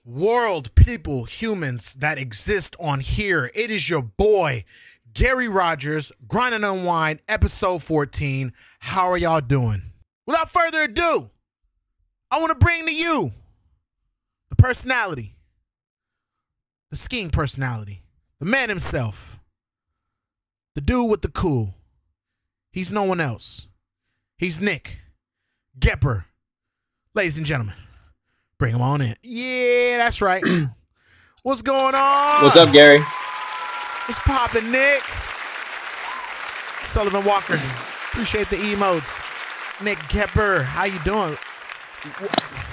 world, people, humans that exist on here. It is your boy, Gary Rogers, Grind and Unwind, episode 14. How are y'all doing? Without further ado, I want to bring to you the personality, the skiing personality, the man himself, the dude with the cool. He's no one else. He's Nick Goepper. Ladies and gentlemen, bring him on in. Yeah, that's right. What's going on? What's up, Gary? What's poppin', Nick? Sullivan Walker. Appreciate the emotes. Nick Goepper, how you doing?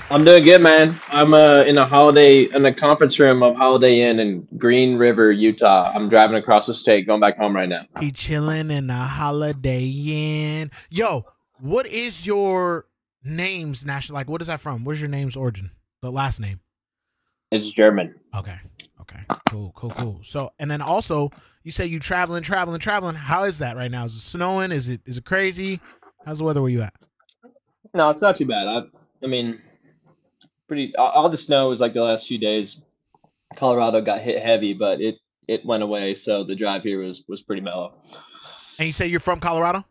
I'm doing good, man. I'm in a conference room of Holiday Inn in Green River, Utah. I'm driving across the state, going back home right now. He chilling in the Holiday Inn. Yo, what is your name's national? Like, what is that from? Where's your name's origin? The last name? It's German. Okay. Cool. So, and then also, you say you traveling. How is that right now? Is it snowing? Is it crazy? How's the weather where you at? No, it's not too bad. I mean, pretty. All the snow was like the last few days. Colorado got hit heavy, but it went away. So the drive here was pretty mellow. And you say you're from Colorado?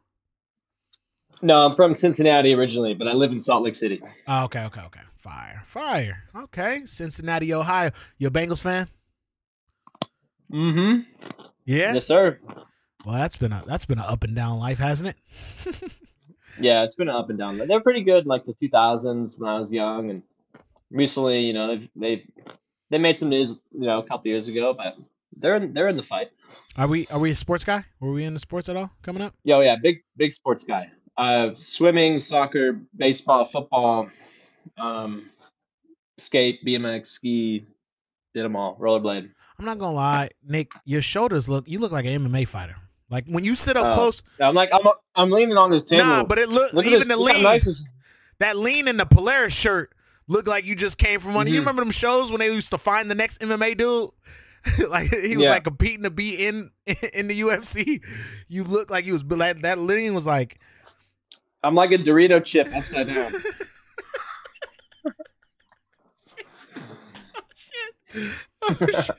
No, I'm from Cincinnati originally, but I live in Salt Lake City. Oh, okay. Fire. Okay, Cincinnati, Ohio. You a Bengals fan? Mm-hmm. Yeah. Yes, sir. Well, that's been an up and down life, hasn't it? Yeah, it's been an up and down. They're pretty good in like the 2000s when I was young, and recently, you know, they made some news, you know, a couple years ago, but they're in the fight. Are we a sports guy? Were we into sports at all coming up? Yeah, big sports guy. Swimming, soccer, baseball, football, skate, BMX, ski, did them all. Rollerblade. I'm not gonna lie, Nick. Your shoulders you look like an MMA fighter. Like when you sit up close. I'm leaning on this table. Nah, but it look even the lean. That lean in the Polaris shirt looked like you just came from one. Mm-hmm. You remember them shows when they used to find the next MMA dude? Like he was like competing to be in the UFC. You look like he was like that lean was like. I'm like a Dorito chip upside down. Oh shit.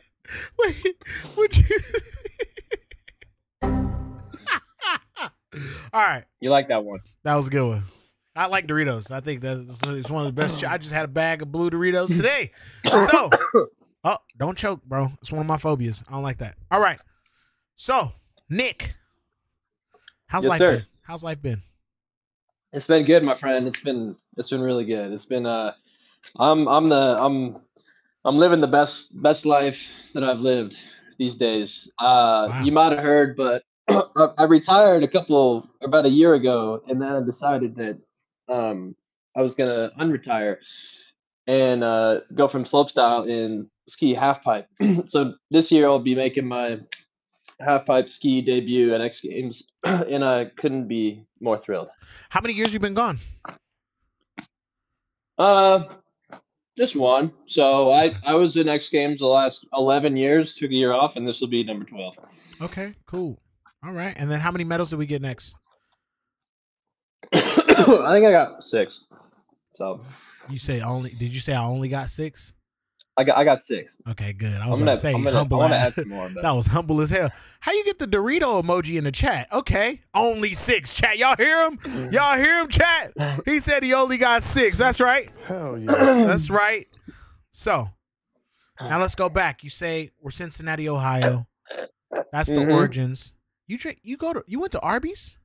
Wait, would you? All right. You like that one? That was a good one. I like Doritos. I think it's one of the best. I just had a bag of blue Doritos today. So, don't choke, bro. It's one of my phobias. I don't like that. All right. So, Nick, how's life been? How's life been? It's been good, my friend. It's been really good. It's been I'm living the best life that I've lived these days. Wow. You might have heard, but I retired about a year ago, and then I decided that I was gonna unretire and go from slopestyle and ski half pipe. So this year I'll be making my half pipe ski debut at XGames, and I couldn't be more thrilled. How many years you been gone? Just one. So I was in XGames the last 11 years, took a year off, and this will be number 12. Okay, cool. All right. And then how many medals did we get next? I think I got 6. So did you say I only got 6? I got 6. Okay, good. I was going to say humble. I add some more, but. That was humble as hell. How you get the Dorito emoji in the chat? Okay, only 6. Chat, y'all hear him? Y'all hear him, chat? He said he only got 6. That's right. Hell yeah. That's right. So now let's go back. You say we're Cincinnati, Ohio. That's the origins. You went to Arby's?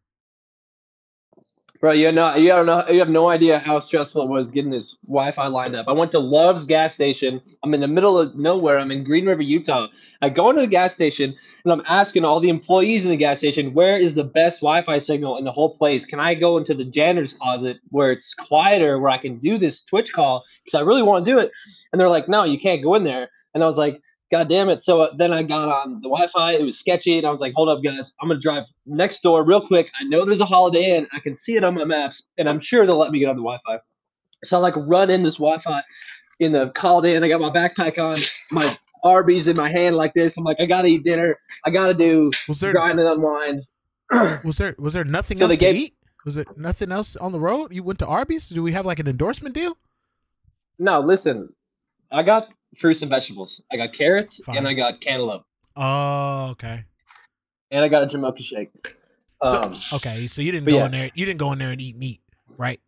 Bro, you have no idea how stressful it was getting this Wi-Fi lined up. I went to Love's gas station. I'm in the middle of nowhere. I'm in Green River, Utah. I go into the gas station, and I'm asking all the employees in the gas station, where is the best Wi-Fi signal in the whole place? Can I go into the janitor's closet where it's quieter, where I can do this Twitch call? Because I really want to do it. And they're like, no, you can't go in there. And I was like, God damn it. So then I got on the Wi-Fi. It was sketchy. And I was like, hold up, guys. I'm going to drive next door real quick. I know there's a Holiday Inn. I can see it on my maps. And I'm sure they'll let me get on the Wi-Fi. So I like run in this Wi-Fi in the Holiday Inn. I got my backpack on, my Arby's in my hand like this. I'm like, I got to eat dinner. I got to do Grind and Unwind. Was there nothing else to eat? Was there nothing else on the road? You went to Arby's? Do we have like an endorsement deal? No, listen. I got fruits and vegetables. I got carrots and Fine. I got cantaloupe Oh, okay. and I got a Jamocha shake. So okay, so you didn't But go yeah. in there. You didn't go in there and eat meat, right?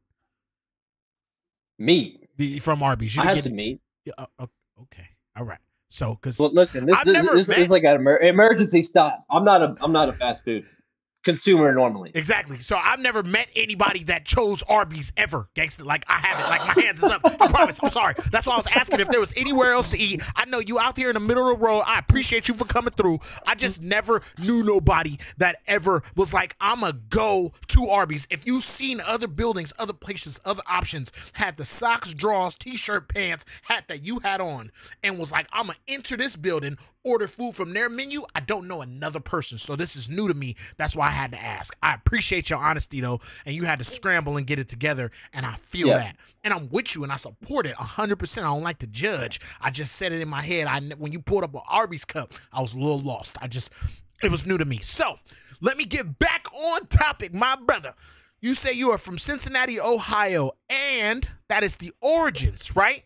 Meat. From Arby's. You I didn't had get some meat. yeah, okay. All right. So, because Well, listen, this I've this, never this met is like an emergency stop. I'm not a fast food consumer normally. exactly. So I've never met anybody that chose Arby's ever, gangster. Like I haven't. Like my hands is up. I promise. I'm sorry. That's why I was asking if there was anywhere else to eat. I know you out here in the middle of the road. I appreciate you for coming through. I just never knew nobody that ever was like, I'ma go to Arby's. If you've seen other buildings, other places, other options, had the socks, drawers, t-shirt, pants, hat that you had on, and was like, I'ma enter this building, order food from their menu, I don't know another person. So this is new to me. That's why I had to ask. I appreciate your honesty though, and you had to scramble and get it together, and I feel that. And I'm with you, and I support it 100%. I don't like to judge. I just said it in my head. When you pulled up an Arby's cup, I was a little lost. It was new to me. So let me get back on topic, my brother. You say you are from Cincinnati, Ohio, and that is the origins, right?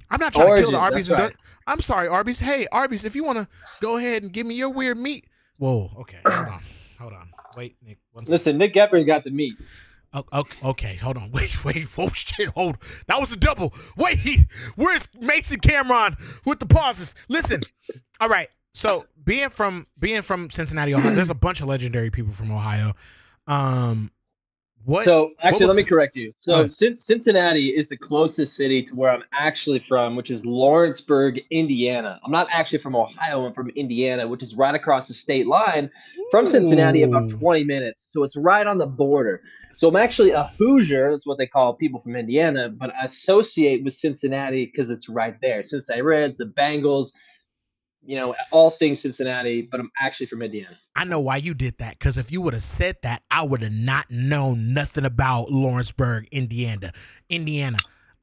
I'm not trying to kill the Arby's. Right. I'm sorry, Arby's. Hey, Arby's, if you want to go ahead and give me your weird meat. Whoa, okay, hold on. Wait, Nick. Listen, Nick Goepper got the meat. Okay, hold on. Wait. Oh shit, hold. That was a double. Wait, where's Mason Cameron with the pauses? Listen. All right. So being from Cincinnati, Ohio, there's a bunch of legendary people from Ohio. Let me correct you. So Cincinnati is the closest city to where I'm actually from, which is Lawrenceburg, Indiana. I'm not actually from Ohio. I'm from Indiana, which is right across the state line from Cincinnati, about 20 minutes. So it's right on the border. So I'm actually a Hoosier. That's what they call people from Indiana, but I associate with Cincinnati because it's right there. Cincinnati Reds, the Bengals, all things Cincinnati, but I'm actually from Indiana. I know why you did that, because if you would have said that, I would have not known nothing about Lawrenceburg, Indiana.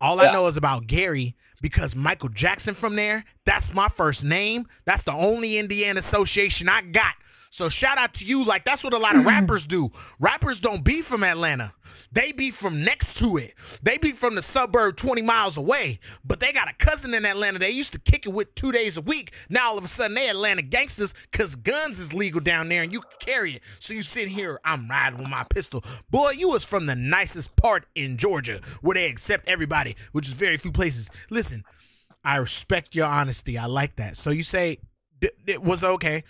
All I know is about Gary, because Michael Jackson from there, that's my first name. That's the only Indiana association I got. So shout out to you. Like, that's what a lot of rappers do. Rappers don't be from Atlanta. They be from next to it. They be from the suburb 20 miles away. But they got a cousin in Atlanta they used to kick it with 2 days a week. Now all of a sudden they Atlanta gangsters because guns is legal down there and you can carry it. So you sit here, I'm riding with my pistol. Boy, you was from the nicest part in Georgia where they accept everybody, which is very few places. Listen, I respect your honesty. I like that. So you say it was okay.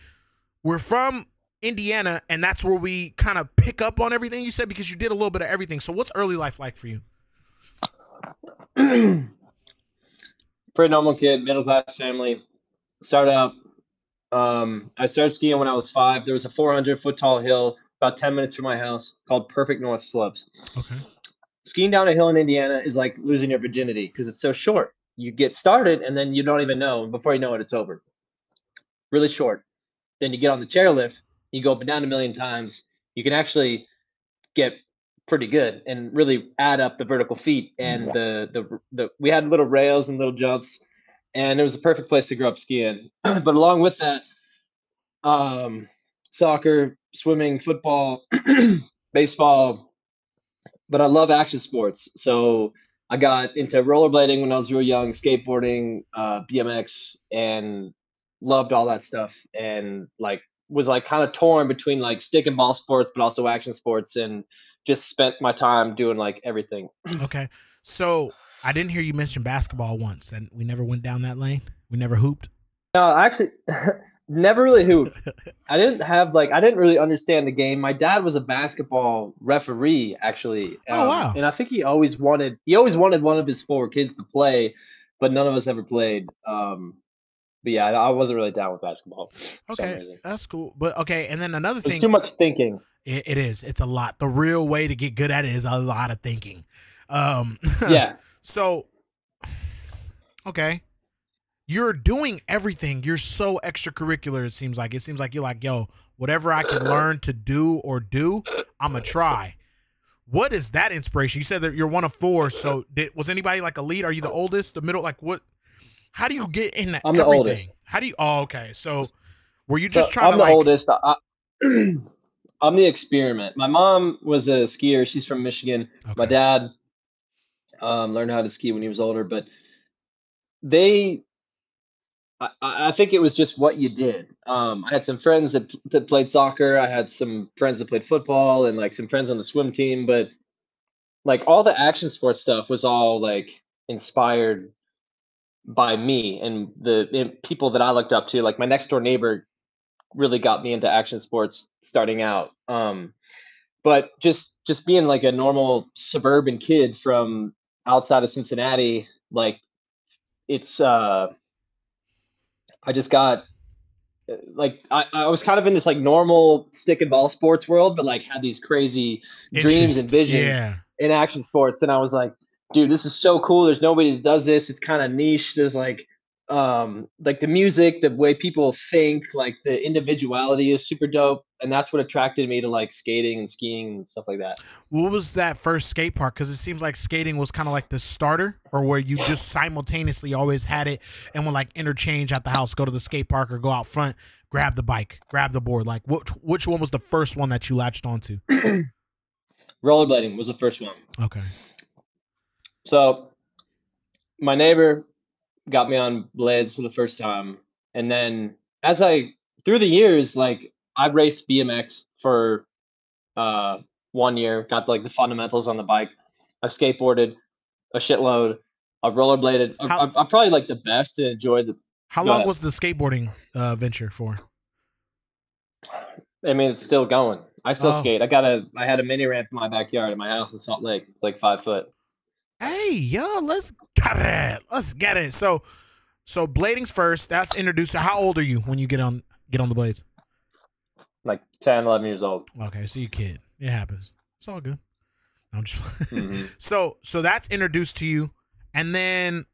We're from Indiana, and that's where we kind of pick up on everything you said, because you did a little bit of everything. So what's early life like for you? Pretty normal kid, middle-class family. Started out, I started skiing when I was 5. There was a 400-foot tall hill about 10 minutes from my house called Perfect North Slopes. Okay. Skiing down a hill in Indiana is like losing your virginity because it's so short. You get started, and then you don't even know. Before you know it, it's over. Really short. Then you get on the chairlift, you go up and down a million times. You can actually get pretty good and really add up the vertical feet. And we had little rails and little jumps, and it was a perfect place to grow up skiing. But along with that, soccer, swimming, football, baseball. But I love action sports, so I got into rollerblading when I was real young, skateboarding, BMX, and loved all that stuff, and was kind of torn between like stick and ball sports but also action sports, and just spent my time doing like everything. Okay, so I didn't hear you mention basketball once, and we never went down that lane. We never hooped. No, I actually never really hooped. I didn't really understand the game. My dad was a basketball referee, actually. Oh wow. And I think he always wanted one of his 4 kids to play, but none of us ever played. But yeah, I wasn't really down with basketball. Okay, that's cool. But okay, and then another thing. It's too much thinking. It is. It's a lot. The real way to get good at it is a lot of thinking. Yeah. So, okay, you're doing everything. You're so extracurricular. It seems like you're like, yo, whatever I can learn to do, I'm gonna try. What is that inspiration? You said that you're one of 4. So was anybody like a lead? Are you the oldest, the middle? Like what? How do you get in I'm the oldest. How do you? Oh, okay. So were you just trying to? I'm the oldest. I'm the experiment. My mom was a skier. She's from Michigan. Okay. My dad learned how to ski when he was older, but they I think it was just what you did. I had some friends that played soccer. I had some friends that played football, and like some friends on the swim team. But like all the action sports stuff was all like inspired by me and people that I looked up to. Like my next door neighbor really got me into action sports starting out. But just being like a normal suburban kid from outside of Cincinnati, like it's I just got like I was kind of in this like normal stick and ball sports world, but like had these crazy dreams and Interest. visions Yeah. in action sports. And I was like, dude, this is so cool. There's nobody that does this. It's kind of niche. There's like the music, the way people think, like the individuality is super dope. And that's what attracted me to like skating and skiing and stuff like that. What was that first skate park? Because it seems like skating was kind of like the starter, or where you just simultaneously always had it and would like interchange at the house, go to the skate park or go out front, grab the bike, grab the board. Like which one was the first one that you latched onto? Rollerblading was the first one. Okay. So my neighbor got me on blades for the first time. And then as through the years, like I raced BMX for 1 year, got like the fundamentals on the bike. I skateboarded a shitload. I rollerbladed. I'm probably like the best and enjoyed the. How long was the skateboarding venture for? I mean, it's still going. I still skate. I had a mini ramp in my backyard in my house in Salt Lake. It's like 5 foot. Hey, yo, let's get it. Let's get it. So blading's first. That's introduced. How old are you when you get on the blades? Like 10, 11 years old. Okay, so you kid. It happens. It's all good. I'm just so that's introduced to you, and then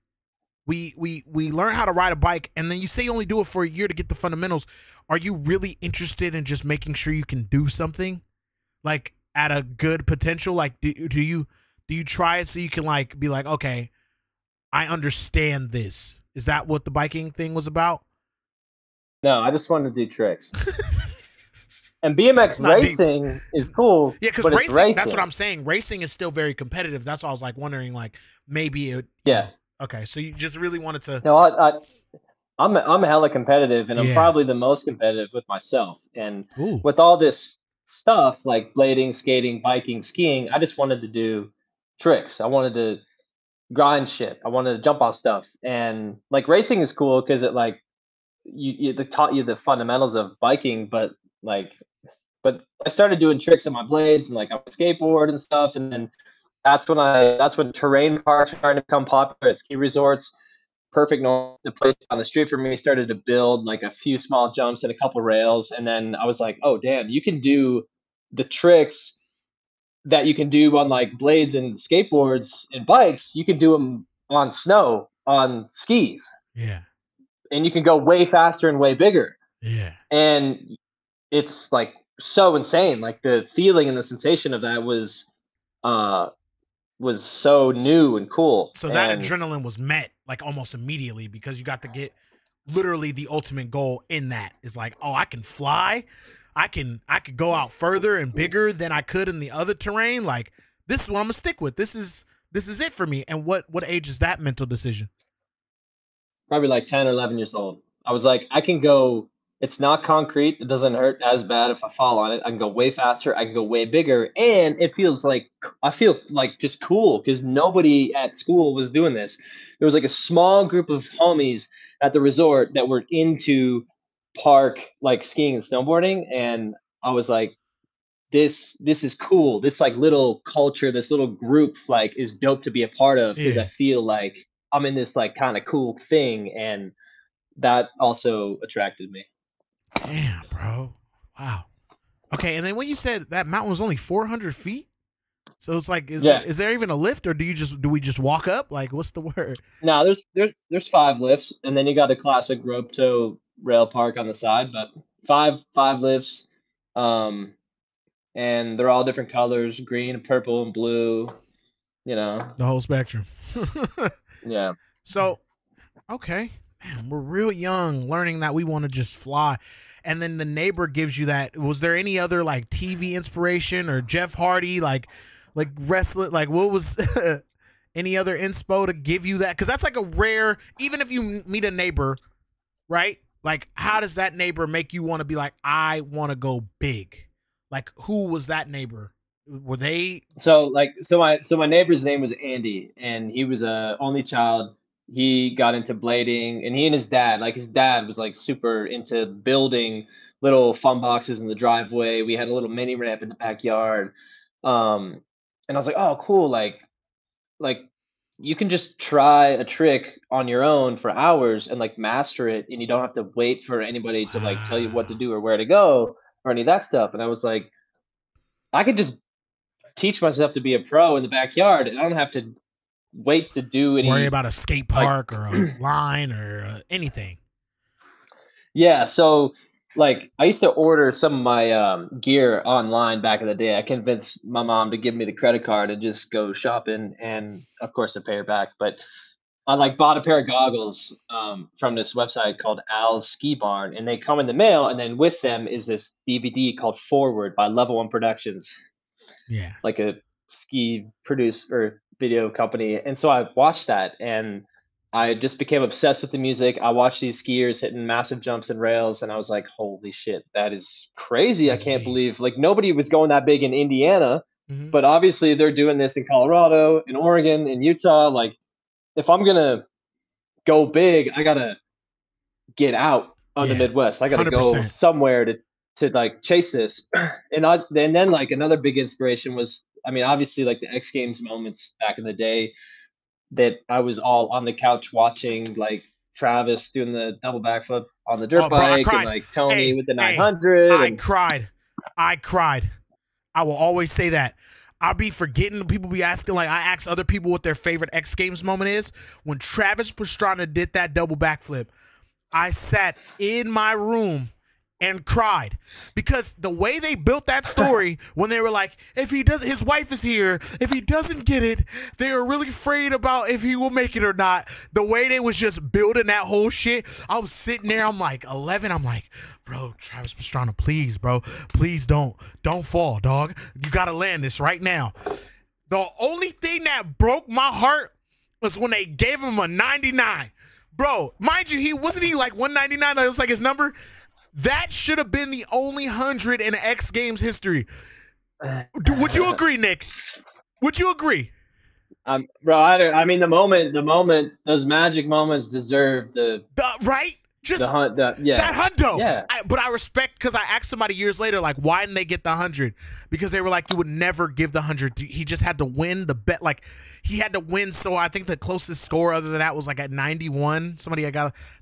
we learn how to ride a bike, and then you say you only do it for a year to get the fundamentals. Are you really interested in just making sure you can do something like at a good potential? Like do you try it so you can like be like, okay, I understand this? Is that what the biking thing was about? No, I just wanted to do tricks. And BMX racing is cool. Yeah, because racing, that's what I'm saying. Racing is still very competitive. That's why I was like wondering, like maybe it. Yeah. Okay, so you just really wanted to. No, I'm hella competitive, and I'm probably the most competitive with myself. And with all this stuff like blading, skating, biking, skiing, I just wanted to do tricks. I wanted to grind shit. I wanted to jump on stuff. And like racing is cool because it like it taught you the fundamentals of biking, but I started doing tricks on my blades and like on my skateboard and stuff. And then that's when terrain parks started to become popular at ski resorts. Perfect, the place on the street for me started to build like a few small jumps and a couple rails. And then I was like, oh damn, you can do the tricks that you can do on like blades and skateboards and bikes. You can do them on snow, on skis. Yeah. And you can go way faster and way bigger. Yeah. And it's like so insane. Like the feeling and the sensation of that was so new and cool. So that adrenaline was met like almost immediately because you got to get literally the ultimate goal in that. It's like, oh, I can fly. I could go out further and bigger than I could in the other terrain. Like this is what I'm gonna stick with. This is it for me. And what age is that mental decision? Probably like 10 or 11 years old. I was like, I can go. It's not concrete. It doesn't hurt as bad if I fall on it. I can go way faster. I can go way bigger. And it feels like, I feel like just cool because nobody at school was doing this. There was like a small group of homies at the resort that were into park, like skiing and snowboarding. And I was like, this is cool. This like little culture, this little group like is dope to be a part of because I feel like I'm in this like kind of cool thing. And that also attracted me. Damn, bro. Wow. Okay, and then when you said that mountain was only 400 feet, so it's like, is there even a lift, or do we just walk up? Like, what's the word? No, there's 5 lifts, and then you got a classic rope tow rail park on the side, but five lifts, and they're all different colors: green, purple, and blue. You know, the whole spectrum. Yeah. So, okay, man, we're real young, learning that we want to just fly. And then the neighbor gives you that. Was there any other like TV inspiration or Jeff Hardy, like wrestling? Like what was Any other inspo to give you that? Because that's like a rare, even if you meet a neighbor, right? Like, how does that neighbor make you want to be like, I want to go big? Like, who was that neighbor? Were they? So my neighbor's name was Andy, and he was a only child. He got into blading, and he and his dad, like his dad was like super into building little fun boxes in the driveway. We had a little mini ramp in the backyard. And I was like, oh, cool. Like you can just try a trick on your own for hours and like master it, and you don't have to wait for anybody to like tell you what to do or where to go or any of that stuff. And I was like, I could just teach myself to be a pro in the backyard, and I don't have to wait to do any worry about a skate park or a line or anything. Yeah, so like I used to order some of my gear online back in the day. I convinced my mom to give me the credit card and just go shopping, and of course to pay her back. But I like bought a pair of goggles from this website called Al's Ski Barn, and they come in the mail, and then with them is this DVD called Forward by Level One Productions. Yeah, like a ski producer video company. And so I watched that, and I just became obsessed with the music. I watched these skiers hitting massive jumps and rails, and I was like, holy shit, that is crazy. That's I can't beast. believe like nobody was going that big in Indiana, but obviously they're doing this in Colorado, in Oregon, in Utah. Like if I'm gonna go big, I gotta get out of the Midwest. I gotta 100%. Go somewhere to like chase this. And then like another big inspiration was, I mean, obviously like the X Games moments back in the day that I was all on the couch watching, like Travis doing the double backflip on the dirt bike, and like Tony with the 900. I cried. I will always say that. I'll be forgetting. People be asking, like I ask other people what their favorite X Games moment is. When Travis Pastrana did that double backflip, I sat in my room and cried, because the way they built that story, when they were like, if he doesn't, his wife is here, if he doesn't get it, they are really afraid about if he will make it or not. The way they was just building that whole shit, I was sitting there, I'm like 11, I'm like, bro, Travis Pastrana, please, bro, please don't fall, dog. You gotta land this right now. The only thing that broke my heart was when they gave him a 99. Bro, mind you, he wasn't like 199, that was like his number. That should have been the only 100 in X Games history. Would you agree, Nick? Would you agree? Bro, I mean, the moment, those magic moments deserve the right? Just that hundo. Yeah. But I respect, because I asked somebody years later, like, why didn't they get the 100? Because they were like, you would never give the 100. He just had to win the bet. Like, he had to win. So I think the closest score other than that was like at 91.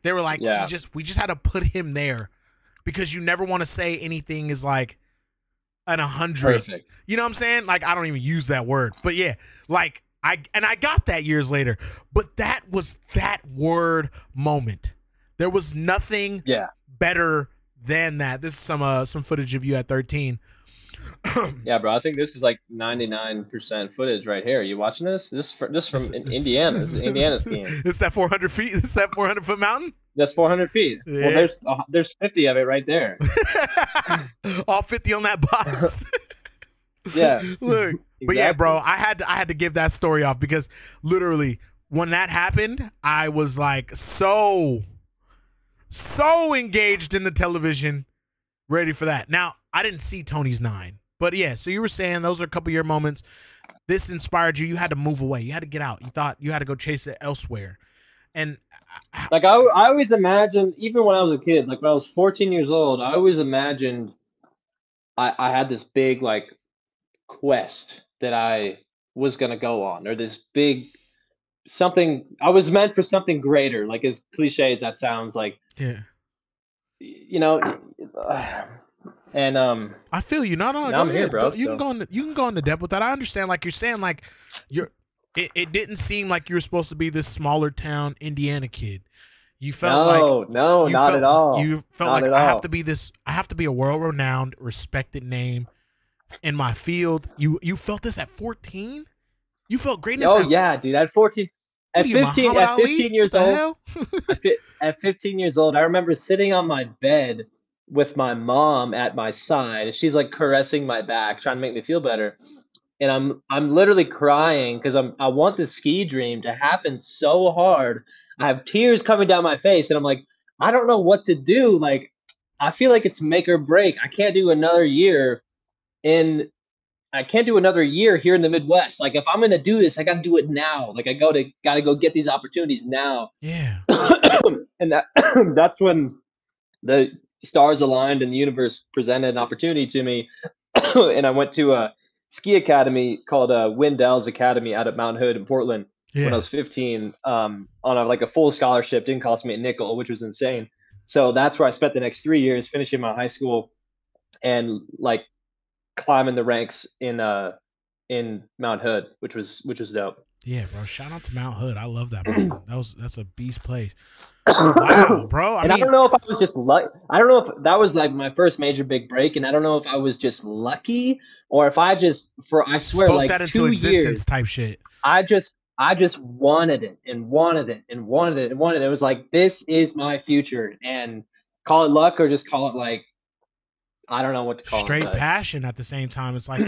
They were like, we just had to put him there. Because you never want to say anything is like an 100. Perfect. You know what I'm saying? Like, I don't even use that word. But yeah, like I got that years later. But that was that word moment. There was nothing better than that. This is some footage of you at 13. Yeah, bro. I think this is like 99% footage right here. Are you watching this? This from Indiana. This is Indiana skiing. It's that 400 feet. It's that 400-foot mountain. That's 400 feet. Yeah. Well, there's 50 of it right there. All 50 on that box. Yeah. Look, exactly. But yeah, bro, I had to give that story off, because literally when that happened, I was like so engaged in the television, ready for that. Now, I didn't see Tony's 9, but yeah. So you were saying those are a couple of your moments. This inspired you. You had to move away. You had to get out. You thought you had to go chase it elsewhere. And like I always imagined, even when I was a kid, like when I was 14 years old, I always imagined I had this big like quest that I was gonna go on, or this big something. I was meant for something greater. Like, as cliche as that sounds, like you know. And I feel you. I'm here, bro. You can go into depth with that. I understand. Like you're saying, like it didn't seem like you were supposed to be this smaller town Indiana kid. You felt not at all. You felt like I have to be a world-renowned, respected name in my field. You felt this at 14? You felt greatness. Oh yeah, dude. At 14, at 15 years old. At 15 years old, I remember sitting on my bed with my mom at my side. She's like caressing my back, trying to make me feel better. and I'm literally crying because I want the ski dream to happen so hard. I have tears coming down my face, and I'm like, I don't know what to do. Like, I feel like it's make or break. I can't do another year in I can't do another year here in the Midwest. Like, if I'm gonna do this, I gotta do it now. Like, gotta go get these opportunities now. Yeah. And that's when the stars aligned and the universe presented an opportunity to me. And I went to a ski academy called Windell's Academy out at Mount Hood in Portland when I Yeah. was 15, on a full scholarship. Didn't cost me a nickel, which was insane. So that's where I spent the next 3 years finishing my high school and like climbing the ranks in Mount Hood, which was dope. Yeah, bro. Shout out to Mount Hood. I love that mountain. That's a beast place. Wow, bro. I And I mean, don't know if I was just lucky. I don't know if that was like my first major big break, and I don't know if I was just lucky or if I swear, spoke like that into 2 years, existence type shit. I just wanted it and wanted it and wanted it and wanted it. It was like, this is my future, and call it luck or just call it like, I don't know what to call Straight it, passion at the same time. It's like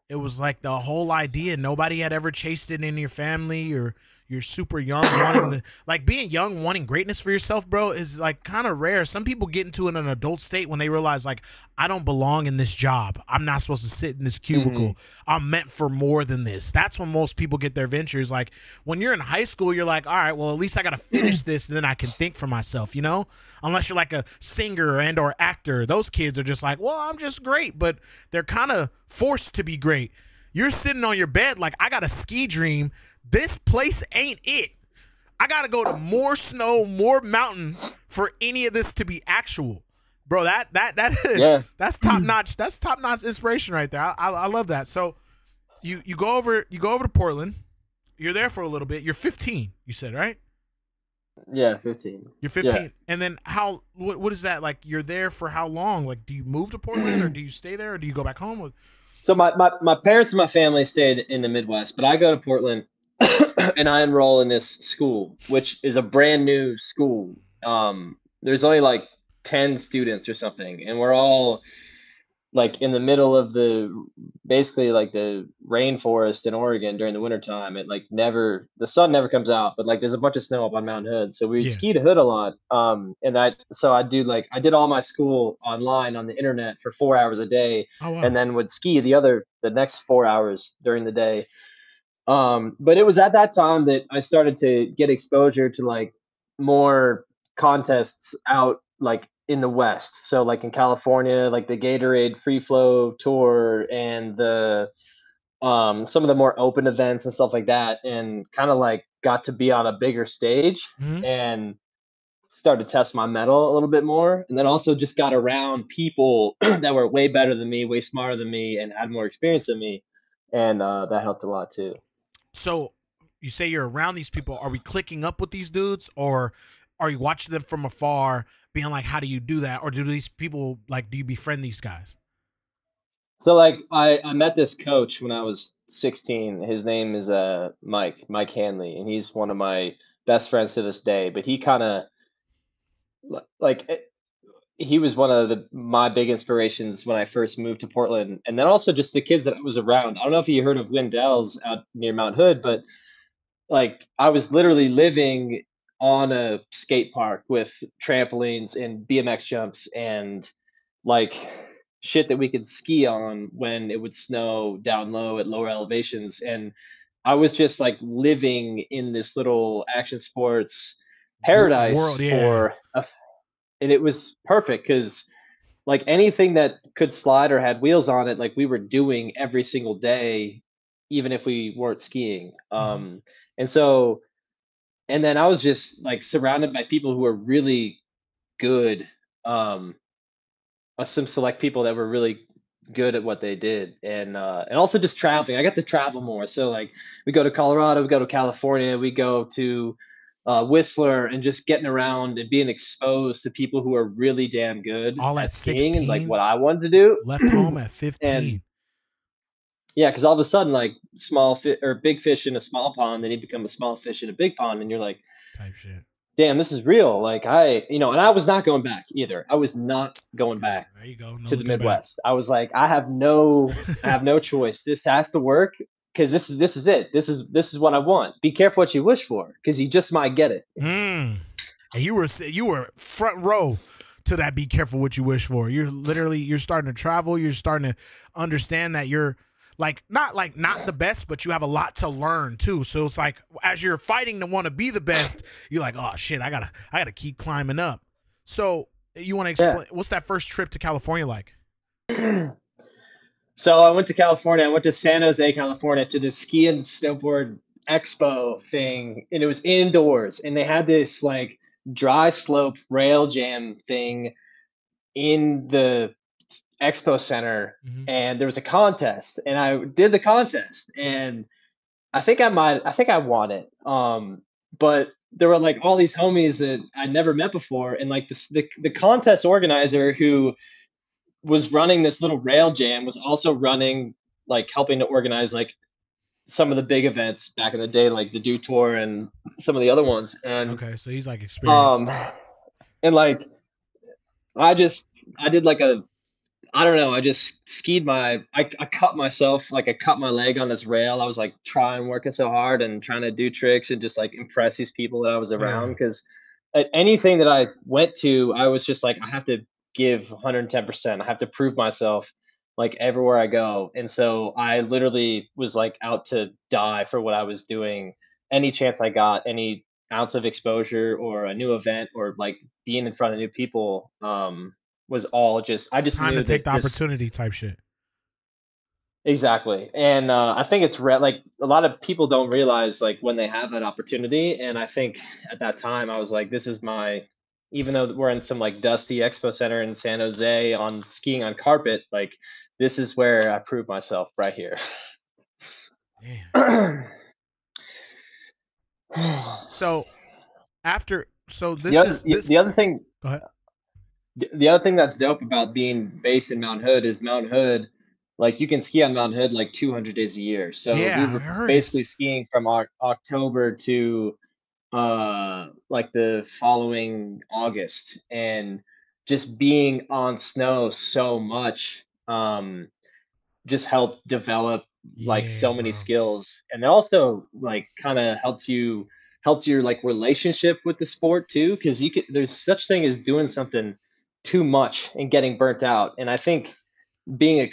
it was like the whole idea. Nobody had ever chased it in your family, or you're super young wanting the, like, being young wanting greatness for yourself, bro, is like kind of rare. Some people get into an adult state when they realize, like, I don't belong in this job. I'm not supposed to sit in this cubicle. I'm meant for more than this. That's when most people get their ventures. Like, when you're in high school, you're like, all right, well, at least I got to finish this and then I can think for myself, you know? Unless you're like a singer and or actor. Those kids are just like, well, I'm just great, but they're kind of forced to be great. You're sitting on your bed like, I got a ski dream. This place ain't it. I got to go to more snow, more mountain for any of this to be actual. Bro, Yeah. that's top notch. That's top notch inspiration right there. I love that. So you go over to Portland. You're there for a little bit. You're 15, you said, right? Yeah, 15. You're 15. Yeah. And then what is that? Like, you're there for how long? Like, do you move to Portland or do you stay there or do you go back home? So my parents and my family stayed in the Midwest, but I go to Portland and I enroll in this school, which is a brand new school. There's only like 10 students or something, and we're all like in the middle of basically like the rainforest in Oregon during the wintertime. It like the sun never comes out, but like there's a bunch of snow up on Mount Hood. So we Yeah. ski to Hood a lot. And I did all my school online on the internet for 4 hours a day, Oh, wow. and then would ski the next 4 hours during the day. But it was at that time that I started to get exposure to like more contests out like in the West. So like in California, like the Gatorade Free Flow Tour and the some of the more open events and stuff like that, and kind of like got to be on a bigger stage Mhm. and started to test my metal a little bit more. And then also just got around people that were way better than me, way smarter than me, and had more experience than me. And that helped a lot too. So you say you're around these people. Are we clicking up with these dudes, or are you watching them from afar, being like, "How do you do that?" Or do these people, like, do you befriend these guys? So like I met this coach when I was 16. His name is Mike Hanley, and he's one of my best friends to this day. But he kind of like he was one of my big inspirations when I first moved to Portland, and then also just the kids that I was around. I don't know if you heard of Windell's out near Mount Hood, but like I was literally living on a skate park with trampolines and BMX jumps and like shit that we could ski on when it would snow down low at lower elevations. And I was just like living in this little action sports paradise World, yeah. and it was perfect because like anything that could slide or had wheels on it, like we were doing every single day, even if we weren't skiing. Mhm. And so, and then I was just like surrounded by people who were really good. Um, some select people that were really good at what they did, and also just traveling. I got to travel more. So like we go to Colorado, we go to California, we go to Whistler, and just getting around and being exposed to people who are really damn good All at at skiing and like 16, what I wanted to do. left home at And 15. yeah, because all of a sudden, like small fish or big fish in a small pond, then you become a small fish in a big pond, and you're like, Type shit. damn, this is real. Like and I was not going back either. I was not That's going good. back There you go. No to the looking back. Midwest. I was like, I have no choice. This has to work because this is it. This is what I want. Be careful what you wish for because you just might get it. Mm. And you were front row to that. Be careful what you wish for. You're starting to travel. You're starting to understand that you're not the best, but you have a lot to learn too. So it's like as you're fighting to want to be the best, you're like, oh shit, I gotta keep climbing up. So you want to Yeah. explain what's that first trip to California like? So I went to California. I went to San Jose, California, to the ski and snowboard expo thing, and it was indoors. And they had this like dry slope rail jam thing in the expo center, Mm-hmm. and there was a contest, and I did the contest, and I think I won it. But there were like all these homies that I never met before, and like the contest organizer who was running this little rail jam was also running like helping to organize like some of the big events back in the day, like the Do Tour and some of the other ones. Okay, so he's like Um experienced. and like I just I did like a I don't know. I just skied I cut myself, like I cut my leg on this rail. I was like trying, working so hard and trying to do tricks and just like impress these people that I was around. Yeah. Because at anything that I went to, I was just like, I have to give 110%. I have to prove myself like everywhere I go. And so I literally was like out to die for what I was doing. Any chance I got, any ounce of exposure or a new event or like being in front of new people, was all just I It's just time to knew take that the this opportunity type shit. exactly. And I think like a lot of people don't realize like when they have that opportunity. And I think at that time I was like, this is my even though we're in some like dusty expo center in San Jose on skiing on carpet, like this is where I prove myself right here. Damn. the So this other is this the other thing go ahead. the other thing that's dope about being based in Mount Hood is Mount Hood, like you can ski on Mount Hood like 200 days a year. So we Yeah, I were heard it's basically skiing from October to like the following August, and just being on snow so much just helped develop like yeah, so many bro. skills, and it also like kind of helped your like relationship with the sport too, because you could there's such thing as doing something too much and getting burnt out. And I think being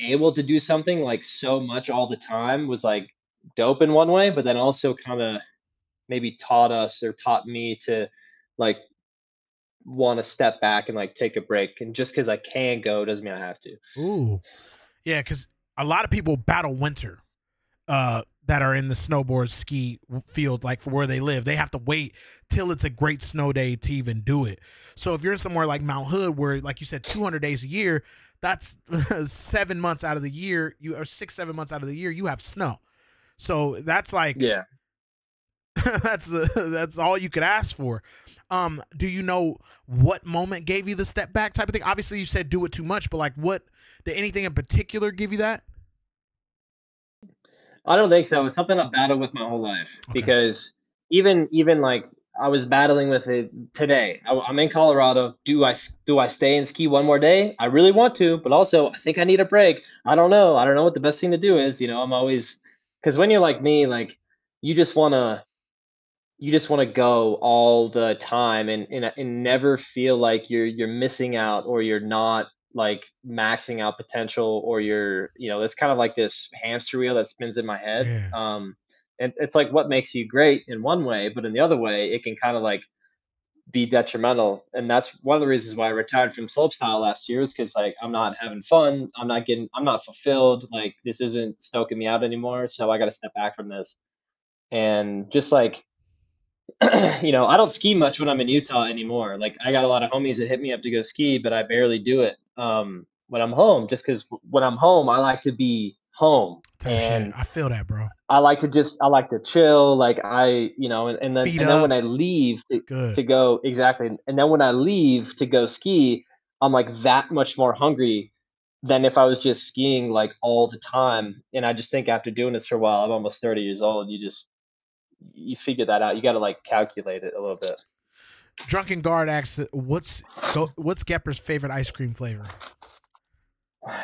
able to do something like so much all the time was like dope in one way, but then also kind of maybe taught us or taught me to like want to step back and like take a break. And just because I can go doesn't mean I have to. Ooh. Yeah, because a lot of people battle winter that are in the snowboard ski field, like for where they live. They have to wait till it's a great snow day to even do it. So if you're in somewhere like Mount Hood, where, like you said, 200 days a year, that's 7 months out of the year, you or 6, 7 months out of the year, you have snow. So that's like Yeah. that's all you could ask for. Do you know what moment gave you the step back type of thing? Obviously, you said do it too much, but like, what did anything in particular give you that? I don't think so. It's something I've battled with my whole life Okay. because even like I was battling with it today. I'm in Colorado. Do I stay and ski one more day? I really want to, but also I think I need a break. I don't know. I don't know what the best thing to do is. I'm always because when you're like me, like you just wanna you just want to go all the time and never feel like you're missing out or you're not like maxing out potential or that's kind of like this hamster wheel that spins in my head. Yeah. And it's like what makes you great in one way, but in the other way it can kind of like be detrimental. And that's one of the reasons why I retired from slopestyle last year, is because like I'm not having fun, I'm not fulfilled, like this isn't stoking me out anymore, so I got to step back from this. And just like I don't ski much when I'm in Utah anymore. Like I got a lot of homies that hit me up to go ski, but I barely do it when I'm home, just because when I'm home, I like to be home. Type shit. And I feel that, bro. I like to chill. Like Feet and then when up. I leave Good. to go exactly, and then when I leave to go ski, I'm like that much more hungry than if I was just skiing like all the time. And I just think after doing this for a while, I'm almost 30 years old. You figure that out. You got to like calculate it a little bit. Drunken Guard asks, what's Goepper's favorite ice cream flavor?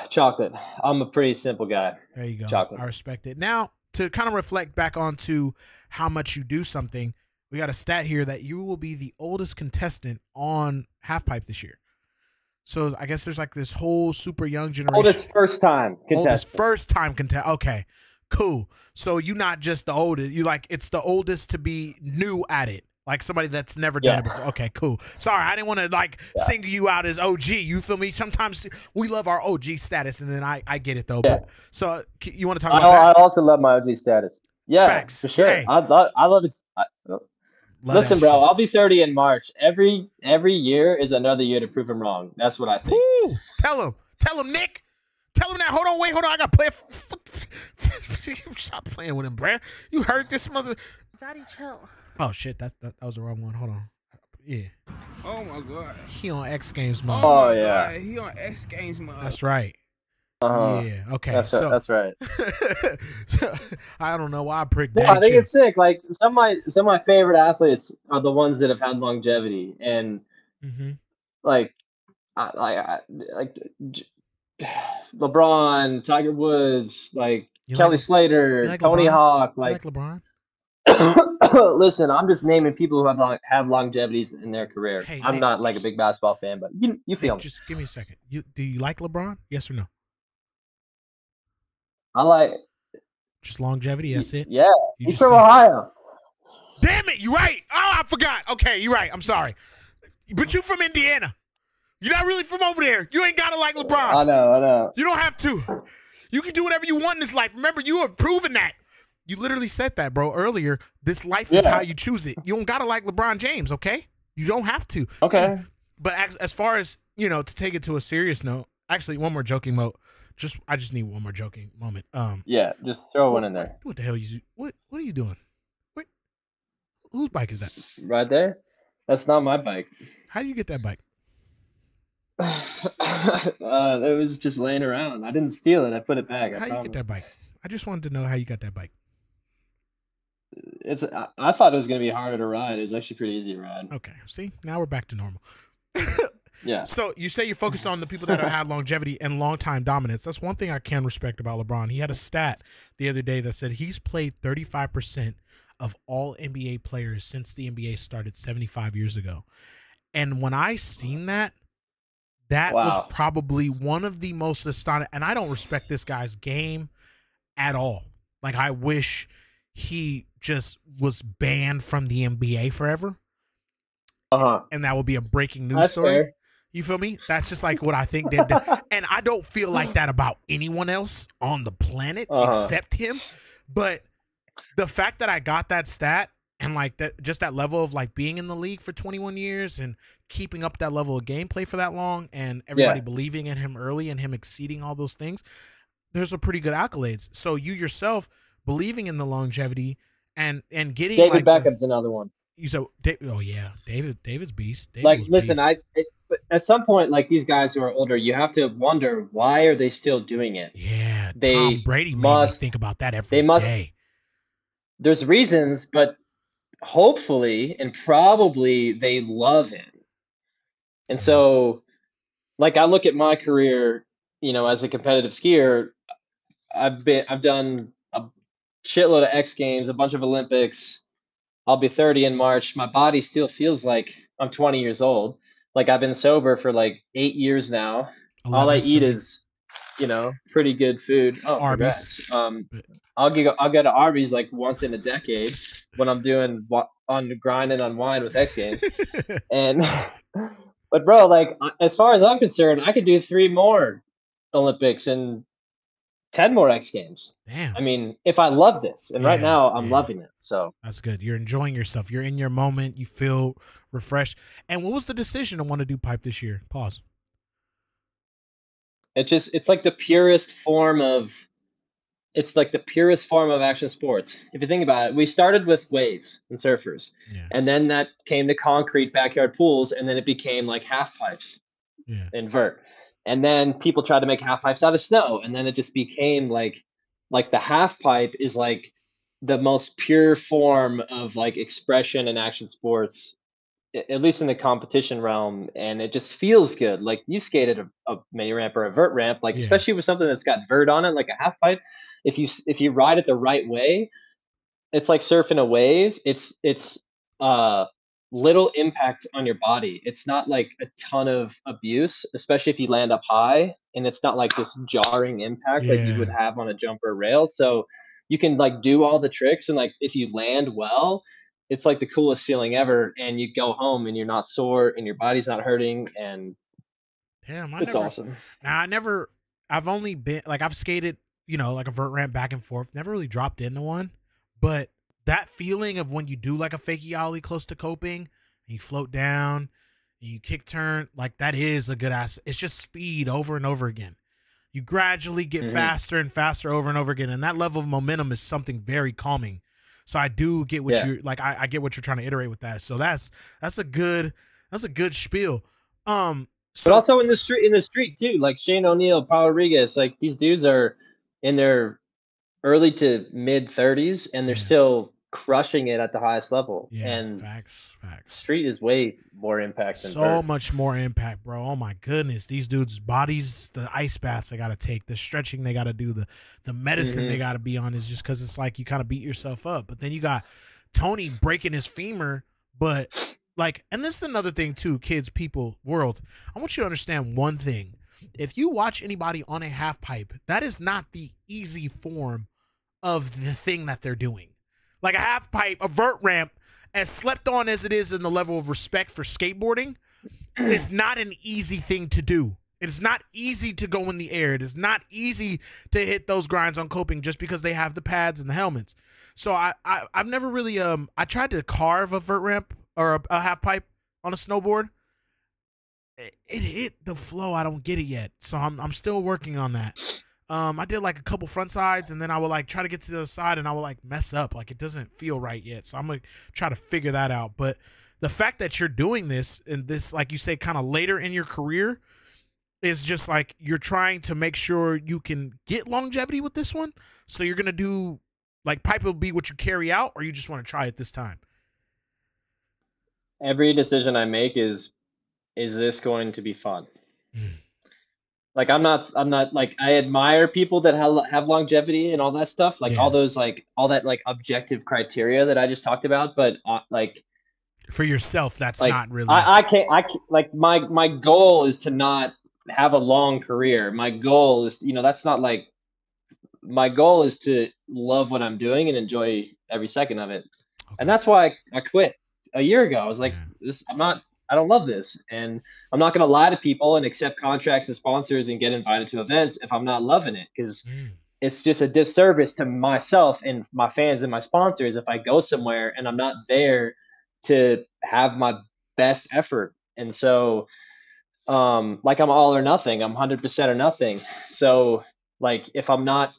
Chocolate. I'm a pretty simple guy. There you go. Chocolate. I respect it. Now, to kind of reflect back onto how much you do something, we got a stat here that you will be the oldest contestant on Halfpipe this year. So I guess there's like this whole super young generation. Oldest first time contestant. Oldest first time contestant. Okay, cool. So you're not just the oldest. You like it's the oldest to be new at it. Like somebody that's never done it before. Okay, cool. Sorry, I didn't want to like single you out as OG. You feel me? Sometimes we love our OG status, and then I get it though. Yeah. But so you want to talk about that? I also love my OG status. Yeah, facts. For sure. Hey. I love it. Listen, bro, I'll be 30 in March. Every year is another year to prove him wrong. That's what I think. Ooh, tell him, Nick. Tell him that. Hold on, wait, hold on. I got to play. Stop playing with him, bruh. You heard this mother. Daddy, chill. Oh shit, that was the wrong one. Hold on. Yeah. Oh my god. He on XGames mode. Oh yeah. God. He on XGames mode. That's right. Yeah. Okay. That's right. I don't know why I pricked that. Yeah, I think it's sick. Like some of my favorite athletes are the ones that have had longevity, and like LeBron, Tiger Woods, like Kelly Slater, Tony Hawk, like LeBron. Listen, I'm just naming people who have longevities in their career. Hey, I'm not like a big basketball fan, but you feel me. Just give me a second. Do you like LeBron? Yes or no? I like just longevity. That's it. Yeah, he's from Ohio. Damn it, you right. Oh, I forgot. Okay, you're right. I'm sorry, but you from Indiana. You're not really from over there. You ain't gotta like LeBron. I know. You don't have to. You can do whatever you want in this life. Remember, you have proven that. You literally said that, bro, earlier. This life is how you choose it. You don't got to like LeBron James, okay? You don't have to. Okay. But as far as, to take it to a serious note, actually, one more joking mode. I just need one more joking moment. Yeah, just throw one in there. What the hell what are you doing? Whose bike is that? Right there? That's not my bike. How do you get that bike? It was just laying around. I didn't steal it. I put it back. How you get that bike? I just wanted to know how you got that bike. I thought it was going to be harder to ride. It was actually pretty easy to ride. Okay. See, now we're back to normal. Yeah. So you say you're focused on the people that have had longevity and long time dominance. That's one thing I can respect about LeBron. He had a stat the other day that said he's played 35% of all NBA players since the NBA started 75 years ago. And when I seen that was probably one of the most astonishing. And I don't respect this guy's game at all. Like, I wish he just was banned from the NBA forever. And that would be a breaking news story. Fair. You feel me? That's just like what I think did. And I don't feel like that about anyone else on the planet except him. But the fact that I got that stat and like that, just that level of like being in the league for 21 years and keeping up that level of gameplay for that long and everybody believing in him early and him exceeding all those things, there's a pretty good accolades. So you yourself believing in the longevity and getting David Beckham's another one. So David's beast. Listen, but at some point, like these guys who are older, you have to wonder, why are they still doing it? Yeah, Tom Brady made me think about that every day. There's reasons, but hopefully and probably they love him. And so, like, I look at my career, as a competitive skier, I've done a shitload of X Games, a bunch of Olympics. I'll be 30 in March. My body still feels like I'm 20 years old. Like, I've been sober for like 8 years now. All I eat is, pretty good food. Oh, Arby's. I'll go to Arby's like once in a decade when I'm doing on the Grind and Unwind with X Games. But bro, like, as far as I'm concerned, I could do 3 more Olympics and 10 more X Games. Damn. I mean, if I love this, and right now I'm loving it. So that's good. You're enjoying yourself. You're in your moment. You feel refreshed. And what was the decision to want to do pipe this year? Pause. It's like the purest form of action sports. If you think about it, we started with waves and surfers, and then that came to concrete backyard pools, and then it became like half pipes and vert. And then people tried to make half pipes out of snow, and then it just became like the half pipe is like the most pure form of like expression in action sports at least in the competition realm, and it just feels good. Like you skated a mini ramp or a vert ramp, like Yeah. especially with something that's got vert on it, like a half pipe. If you ride it the right way, it's like surfing a wave. It's uh little impact on your body. It's not like a ton of abuse, especially if you land up high, and it's not like this jarring impact like you would Yeah. have on a jumper rail. So you can like do all the tricks, and like if you land well, it's like the coolest feeling ever, and you go home and you're not sore and your body's not hurting, and Damn, it's awesome. I've only been like I've skated, like a vert ramp back and forth. Never really dropped into one, but that feeling of when you do like a fakie ollie close to coping, and you float down, and you kick turn, like that is a good ass. It's just speed over and over again. You gradually get faster and faster over and over again, and that level of momentum is something very calming. So I do get what you like. I get what you're trying to iterate with that. So that's a good spiel. But also in the street too, like Shane O'Neill, Paul Rodriguez, like these dudes are in their early to mid 30s, and they're still crushing it at the highest level. Yeah, and facts. Street is way more impact than So vert. much more impact, bro. Oh my goodness, these dudes' bodies, the ice baths they got to take, the stretching they got to do, the medicine they got to be on, is just because it's like you kind of beat yourself up. But then you got Tony breaking his femur, but like, and this is another thing too, kids, people, world. I want you to understand one thing. If you watch anybody on a half pipe, that is not the easy form of the thing that they're doing. Like a half pipe, a vert ramp, as slept on as it is in the level of respect for skateboarding, is not an easy thing to do. It's not easy to go in the air. It is not easy to hit those grinds on coping just because they have the pads and the helmets. So I've never really I tried to carve a vert ramp or a half pipe on a snowboard. It hit the flow. I don't get it yet. So I'm still working on that. I did like a couple front sides, and then I would like try to get to the other side, and I would like mess up. Like it doesn't feel right yet. So I'm going to try to figure that out. But the fact that you're doing this, and this, like you say, kind of later in your career, is just like you're trying to make sure you can get longevity with this one. So you're going to do, like, pipe will be what you carry out, or you just want to try it this time? Every decision I make is this going to be fun? Like I'm not like, I admire people that have longevity and all that stuff, like all those, like all that like objective criteria that I just talked about. But like for yourself, that's like, not really. I can't like my goal is to not have a long career. My goal is, that's not like, my goal is to love what I'm doing and enjoy every second of it. Okay. And that's why I quit a year ago. I was like, I don't love this, and I'm not going to lie to people and accept contracts and sponsors and get invited to events if I'm not loving it, because it's just a disservice to myself and my fans and my sponsors if I go somewhere and I'm not there to have my best effort. And so, like I'm all or nothing, I'm 100% or nothing. So like, if I'm not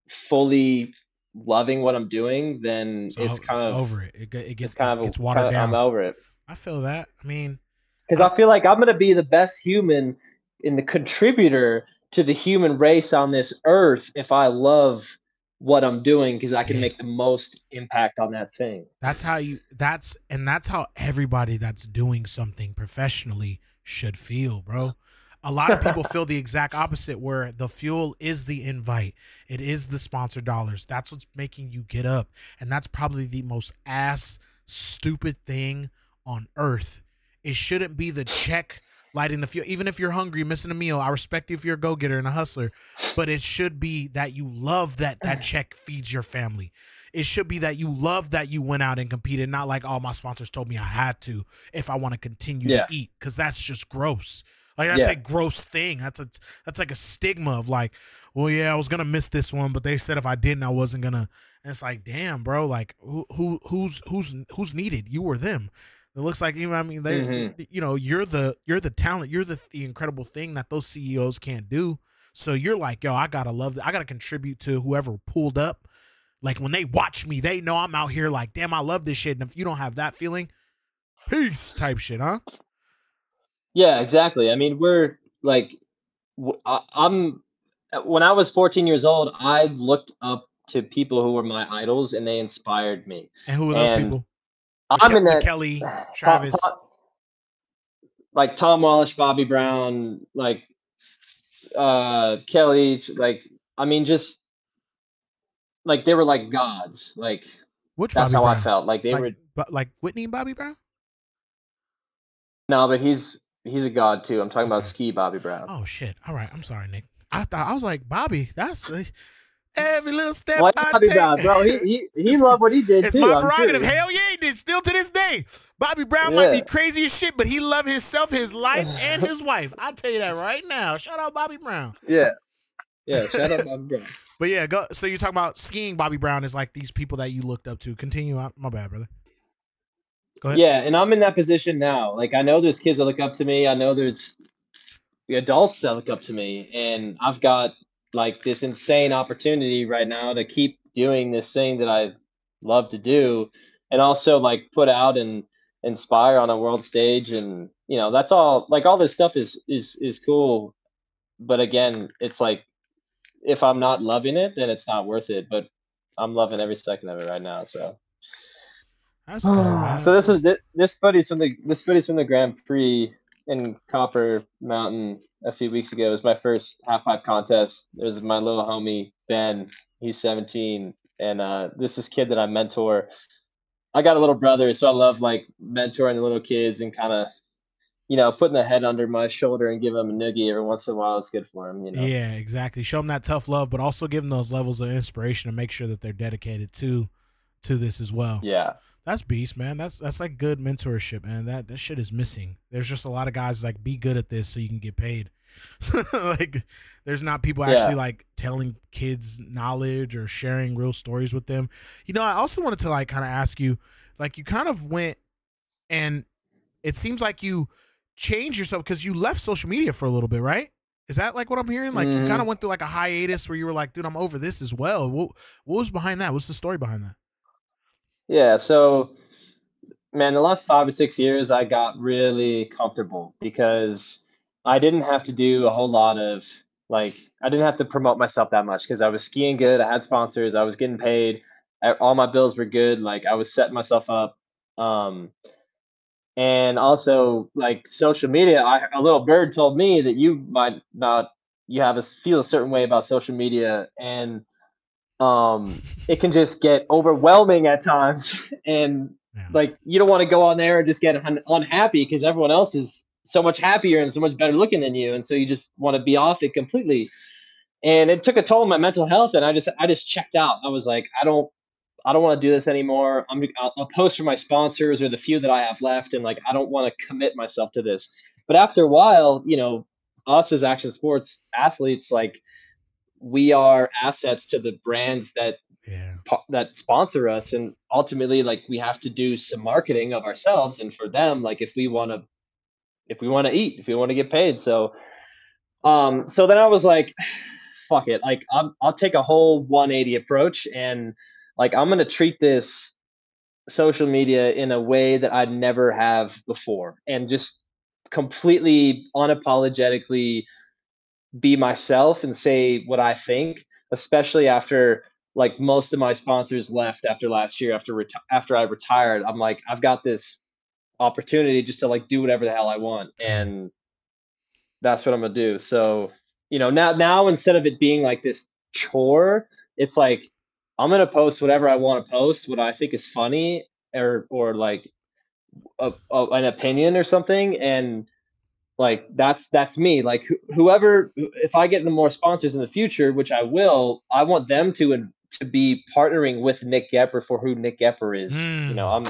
fully loving what I'm doing, then it's kind of over it. It gets watered down. I'm over it. I feel that. I mean, because I feel like I'm going to be the best human and the contributor to the human race on this earth if I love what I'm doing, because I can make the most impact on that thing. That's how everybody that's doing something professionally should feel, bro. A lot of people feel the exact opposite, where the fuel is the invite. It is the sponsor dollars. That's what's making you get up. And that's probably the most stupid thing on earth. It shouldn't be the check lighting the fuel. Even if you're hungry, missing a meal, I respect you if you're a go-getter and a hustler, but it should be that you love that check feeds your family. It should be that you love that you went out and competed, not like, oh, my sponsors told me I had to if I want to continue to eat, because that's just gross. Like, that's a gross thing. That's like a stigma of like, well, yeah, I was gonna miss this one, but they said if I didn't, I wasn't gonna. And it's like, damn, bro, like who's needed? You or them? It looks like, I mean, they, you're the talent, you're the incredible thing that those CEOs can't do. So you're like, yo, I gotta love that. I gotta contribute to whoever pulled up. Like when they watch me, they know I'm out here like, damn, I love this shit. And if you don't have that feeling, peace type shit, huh? Yeah, exactly. I mean, we're like, when I was 14 years old, I looked up to people who were my idols, and they inspired me. And who were those people? I'm in that Kelly, Travis. like Tom Walsh, Bobby Brown, like Kelly, like I mean, just like they were like gods. Like Which that's Bobby how I Brown? felt. Like they were. But like Whitney and Bobby Brown? No, but he's a god too. I'm talking about Okay. Ski Bobby Brown. Oh shit! All right, I'm sorry, Nick. I was like Bobby. That's every little step Well, I Bobby take. Brown, bro. He loved what he did It's too. my I'm prerogative. sure. Hell yeah, he did. Still to this day, Bobby Brown Yeah. might be crazy as shit, but he loved himself, his life, and his wife. I'll tell you that right now. Shout out Bobby Brown. Yeah. Shout out Bobby Brown. But yeah, go. So you're talking about skiing. Bobby Brown is like these people that you looked up to. Continue. My bad, brother. Go ahead. Yeah, and I'm in that position now. Like I know there's kids that look up to me. I know there's adults that look up to me, and I've got like this insane opportunity right now to keep doing this thing that I love to do, and also like put out and inspire on a world stage. And you know, that's all. Like all this stuff is cool, but again, it's like if I'm not loving it, then it's not worth it. But I'm loving every second of it right now. So. That's good, man. So this buddy's from the Grand Prix in Copper Mountain a few weeks ago. It was my first half pipe contest. It was my little homie Ben. He's 17, and this is kid that I mentor. I got a little brother, so I love like mentoring the little kids and kind of, you know, putting a head under my shoulder and giving him a noogie every once in a while. It's good for him, you know. Yeah, exactly. Show them that tough love, but also give them those levels of inspiration to make sure that they're dedicated to this as well. Yeah. That's beast, man. That's like good mentorship, man. That shit is missing. There's just a lot of guys like be good at this so you can get paid. Like there's not people actually like telling kids knowledge or sharing real stories with them. You know, I also wanted to like kind of ask you, like you kind of went and it seems like you changed yourself because you left social media for a little bit, right? Is that like what I'm hearing? Like you kind of went through like a hiatus where you were like, dude, I'm over this as well. What was behind that? What's the story behind that? Yeah, so man, the last 5 or 6 years, I got really comfortable because I didn't have to do a whole lot of like, I didn't have to promote myself that much because I was skiing good. I had sponsors. I was getting paid. All my bills were good. Like I was setting myself up. And also like social media, a little bird told me that you might not, you have feel a certain way about social media, and it can just get overwhelming at times, and like you don't want to go on there and just get unhappy because everyone else is so much happier and so much better looking than you, and so you just want to be off it completely. And it took a toll on my mental health, and I just checked out. I was like, I don't want to do this anymore. I'll post for my sponsors or the few that I have left, and like I don't want to commit myself to this. But after a while, you know, us as action sports athletes, like we are assets to the brands that sponsor us, and ultimately like we have to do some marketing of ourselves and for them, like if we want to eat, if we want to get paid. So then I was like, fuck it, like I'll take a whole 180 approach, and like I'm going to treat this social media in a way that I never have before, and just completely unapologetically be myself and say what I think, especially after like most of my sponsors left after last year, after I retired. I'm like, I've got this opportunity just to like do whatever the hell I want, and that's what I'm gonna do. So, you know, now instead of it being like this chore, it's like I'm gonna post whatever I want to post, what I think is funny, or like an opinion or something, and like that's me. Like whoever, if I get more sponsors in the future, which I will, I want them to be partnering with Nick Goepper for who Nick Goepper is. You know,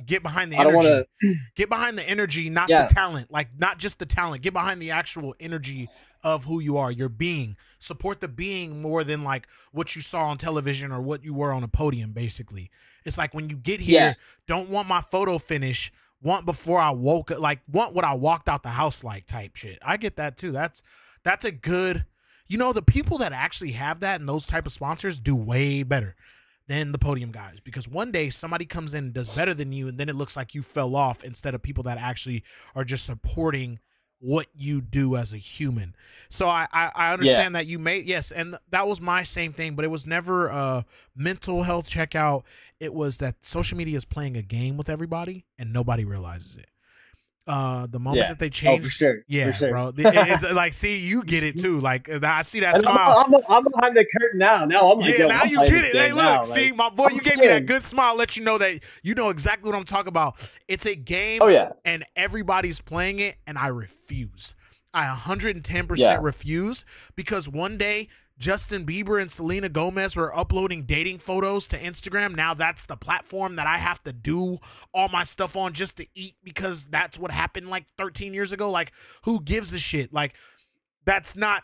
get behind the energy. I don't want to get behind the energy, not the talent. Like not just the talent. Get behind the actual energy of who you are. Your being. Support the being more than like what you saw on television or what you were on a podium. Basically, it's like when you get here, don't want my photo finish. Want before I woke up, like want what I walked out the house like type shit. I get that too. That's a good, you know, the people that actually have that and those type of sponsors do way better than the podium guys, because one day somebody comes in and does better than you, and then it looks like you fell off instead of people that actually are just supporting what you do as a human. So I understand that you may, yes, and that was my same thing, but it was never a mental health checkout. It was that social media is playing a game with everybody and nobody realizes it. The moment that they Oh, changed, for sure. yeah, For sure. bro. It's like, see, you get it too. Like I see that And smile. I'm behind the curtain now. Now I'm like, Yeah, yo, now I'm you playing get this it. Hey, game look, now. see, Like, my boy, I'm you gave me that playing. good smile. Let you know that you know exactly what I'm talking about. It's a game, Oh yeah. and everybody's playing it, and I refuse. I 110% Yeah. refuse because one day Justin Bieber and Selena Gomez were uploading dating photos to Instagram. Now that's the platform that I have to do all my stuff on just to eat because that's what happened like 13 years ago. Like, who gives a shit? Like, that's not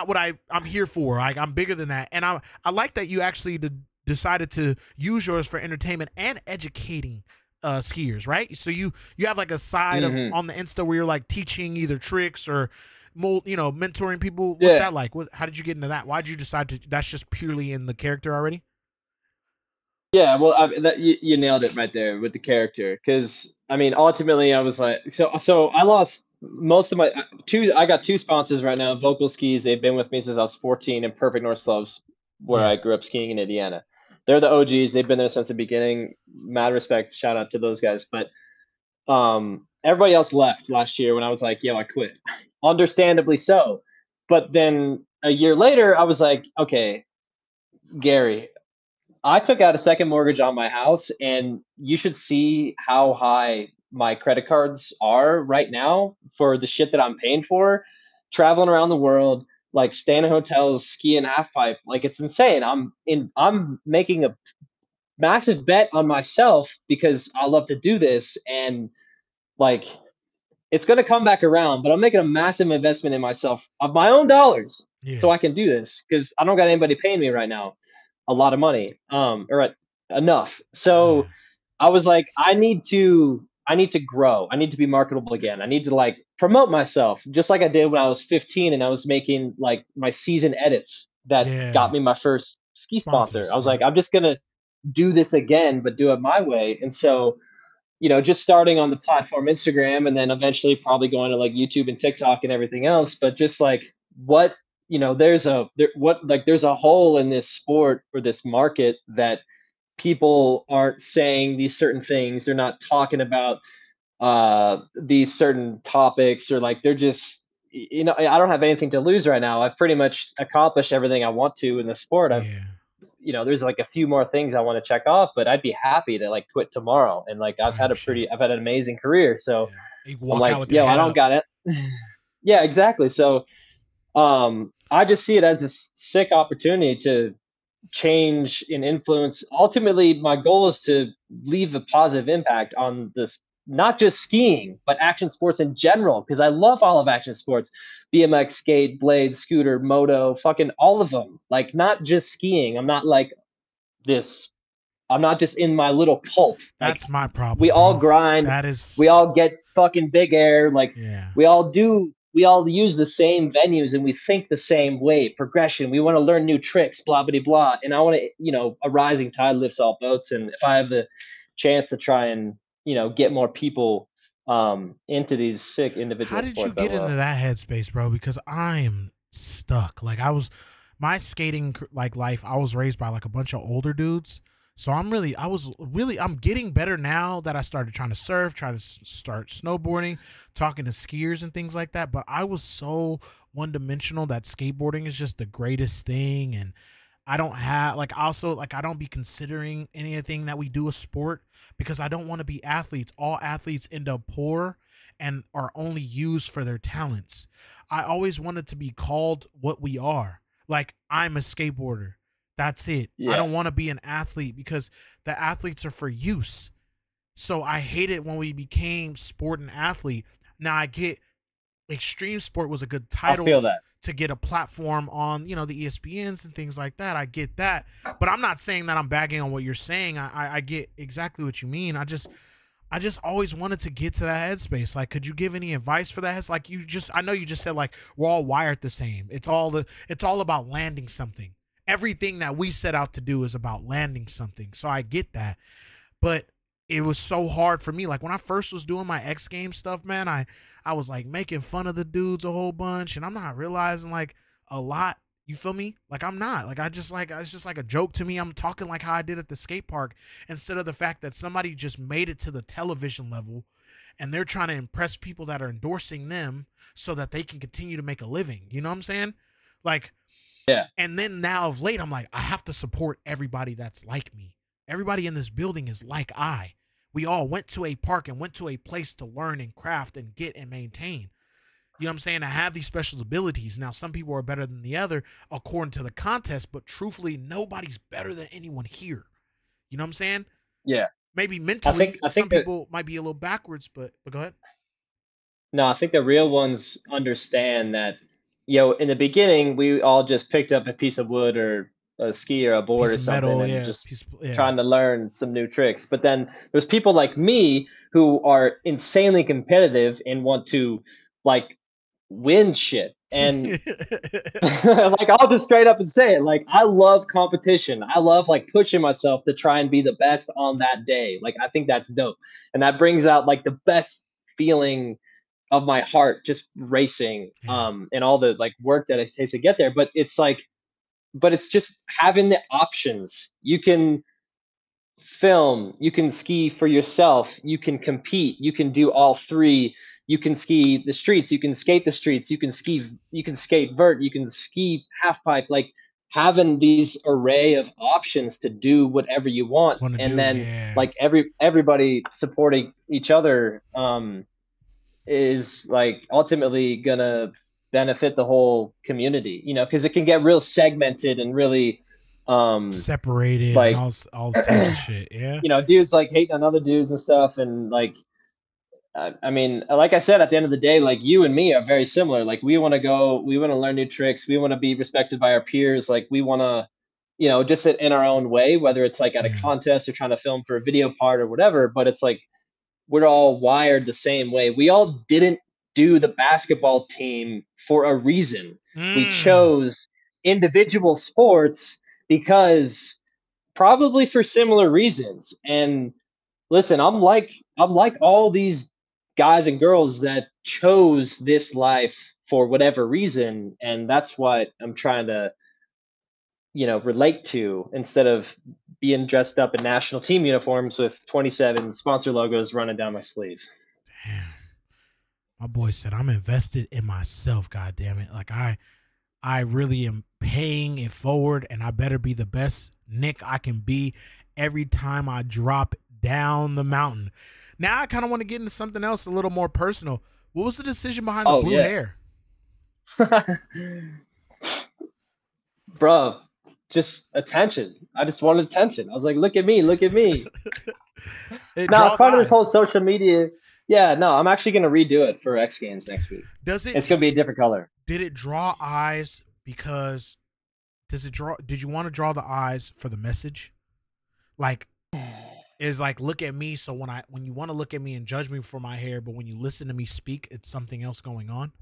what I'm here for. Like, I'm bigger than that. And I like that you actually decided to use yours for entertainment and educating skiers, right? So you have like a side of on the Insta where you're like teaching either tricks or mentoring people. What's that like? How did you get into that? Why did you decide to? That's just purely in the character already. Yeah, well, you nailed it right there with the character. Because I mean, ultimately, I was like, so I lost most of my I got two sponsors right now. Vocal Skis. They've been with me since I was 14 in Perfect North Slopes, where I grew up skiing in Indiana. They're the OGs. They've been there since the beginning. Mad respect. Shout out to those guys. But everybody else left last year when I was like, yo, I quit. Understandably so. But then a year later, I was like, okay, Gary, I took out a second mortgage on my house, and you should see how high my credit cards are right now for the shit that I'm paying for, traveling around the world, like staying in hotels, skiing half pipe. Like, it's insane. I'm making a massive bet on myself because I love to do this, and like, it's going to come back around, but I'm making a massive investment in myself of my own dollars so I can do this because I don't got anybody paying me right now a lot of money, enough. So I was like, I need to grow. I need to be marketable again. I need to like promote myself just like I did when I was 15 and I was making like my season edits that got me my first ski sponsor. I was like, I'm just going to do this again, but do it my way. And so, just starting on the platform Instagram and then eventually probably going to like YouTube and TikTok and everything else. But just like there's a hole in this sport or this market that people aren't saying these certain things. They're not talking about these certain topics, or like they're just, I don't have anything to lose right now. I've pretty much accomplished everything I want to in the sport. There's like a few more things I want to check off, but I'd be happy to like quit tomorrow. And like I've had an amazing career. So I'm like, yo, I don't got it. Yeah, exactly. So I just see it as this sick opportunity to change and influence. Ultimately, my goal is to leave a positive impact on this, not just skiing, but action sports in general, because I love all of action sports. BMX, skate, blade, scooter, moto, fucking all of them. Like, not just skiing. I'm not like this. I'm not just in my little cult. That's my problem. We all grind. We all get fucking big air. Like, we all use the same venues and we think the same way. Progression. We want to learn new tricks, blah, blah, blah. And I want to, a rising tide lifts all boats. And if I have the chance to try and, get more people into these sick individual sports. How did you get into that headspace, bro? Because I'm stuck. Like, my skating like life, I was raised by like a bunch of older dudes. So I'm getting better now that I started trying to surf, try to start snowboarding, talking to skiers and things like that. But I was so one-dimensional that skateboarding is just the greatest thing. And I don't have I don't be considering anything that we do a sport because I don't want to be athletes. All athletes end up poor and are only used for their talents. I always wanted to be called what we are. Like, I'm a skateboarder. That's it. I don't want to be an athlete because the athletes are for use. So I hate it when we became sport and athlete. Now I get extreme sport was a good title to get a platform on, the ESPNs and things like that. I get that. But I'm not saying that I'm bagging on what you're saying. I get exactly what you mean. I just always wanted to get to that headspace. Like, could you give any advice for that? It's like I know you just said like we're all wired the same. It's all about landing something. Everything that we set out to do is about landing something. So I get that. But it was so hard for me. Like, when I first was doing my XGames stuff, man, I was like making fun of the dudes a whole bunch, and I'm not realizing like a lot. You feel me? Like, I'm not. Like, it's just like a joke to me. I'm talking like how I did at the skate park instead of the fact that somebody just made it to the television level and they're trying to impress people that are endorsing them so that they can continue to make a living. You know what I'm saying? Like, Yeah. And then now of late, I'm like, I have to support everybody that's like me. Everybody in this building is like I. We all went to a park and went to a place to learn and craft and get and maintain. You know what I'm saying? I have these special abilities. Now, some people are better than the other according to the contest, but truthfully, nobody's better than anyone here. You know what I'm saying? Yeah. Maybe mentally, I some think people might be a little backwards, but go ahead. No, I think the real ones understand that, in the beginning, we all just picked up a piece of wood or a ski or a board Piece or of something metal, and yeah. just Yeah. trying to learn some new tricks. But then there's people like me who are insanely competitive and want to like win shit. And like I'll just straight up and say it. Like I love competition. I love like pushing myself to try and be the best on that day. Like I think that's dope. And that brings out like the best feeling of my heart just racing and all the like work that it takes to get there. But it's just having the options. You can film, you can ski for yourself, you can compete, you can do all three. You can ski the streets, you can skate the streets, you can skate vert, you can ski half pipe. Like having these array of options to do whatever you want, and then like everybody supporting each other is like ultimately gonna benefit the whole community, because it can get real segmented and really separated, like and all types of shit. Yeah. Dudes like hating on other dudes and stuff, and like I mean, like I said, at the end of the day, like you and me are very similar. Like we want to learn new tricks, we want to be respected by our peers, like we want to just in our own way, whether it's like at a contest or trying to film for a video part or whatever. But it's like we're all wired the same way. We all didn't do the basketball team for a reason. We chose individual sports because probably for similar reasons. And listen, I'm like all these guys and girls that chose this life for whatever reason, and that's what I'm trying to relate to, instead of being dressed up in national team uniforms with 27 sponsor logos running down my sleeve. Damn. My boy said, I'm invested in myself, God damn it. Like I really am paying it forward, and I better be the best Nick I can be every time I drop down the mountain. Now I kind of want to get into something else a little more personal. What was the decision behind the blue hair? Bro, just attention. I just wanted attention. I was like, look at me, look at me. Now, part of this whole social media. Yeah, no, I'm actually going to redo it for X Games next week. It's going to be a different color. Did it draw eyes because did you want to draw the eyes for the message? Like, is like, look at me. So when you want to look at me and judge me for my hair, but when you listen to me speak, it's something else going on.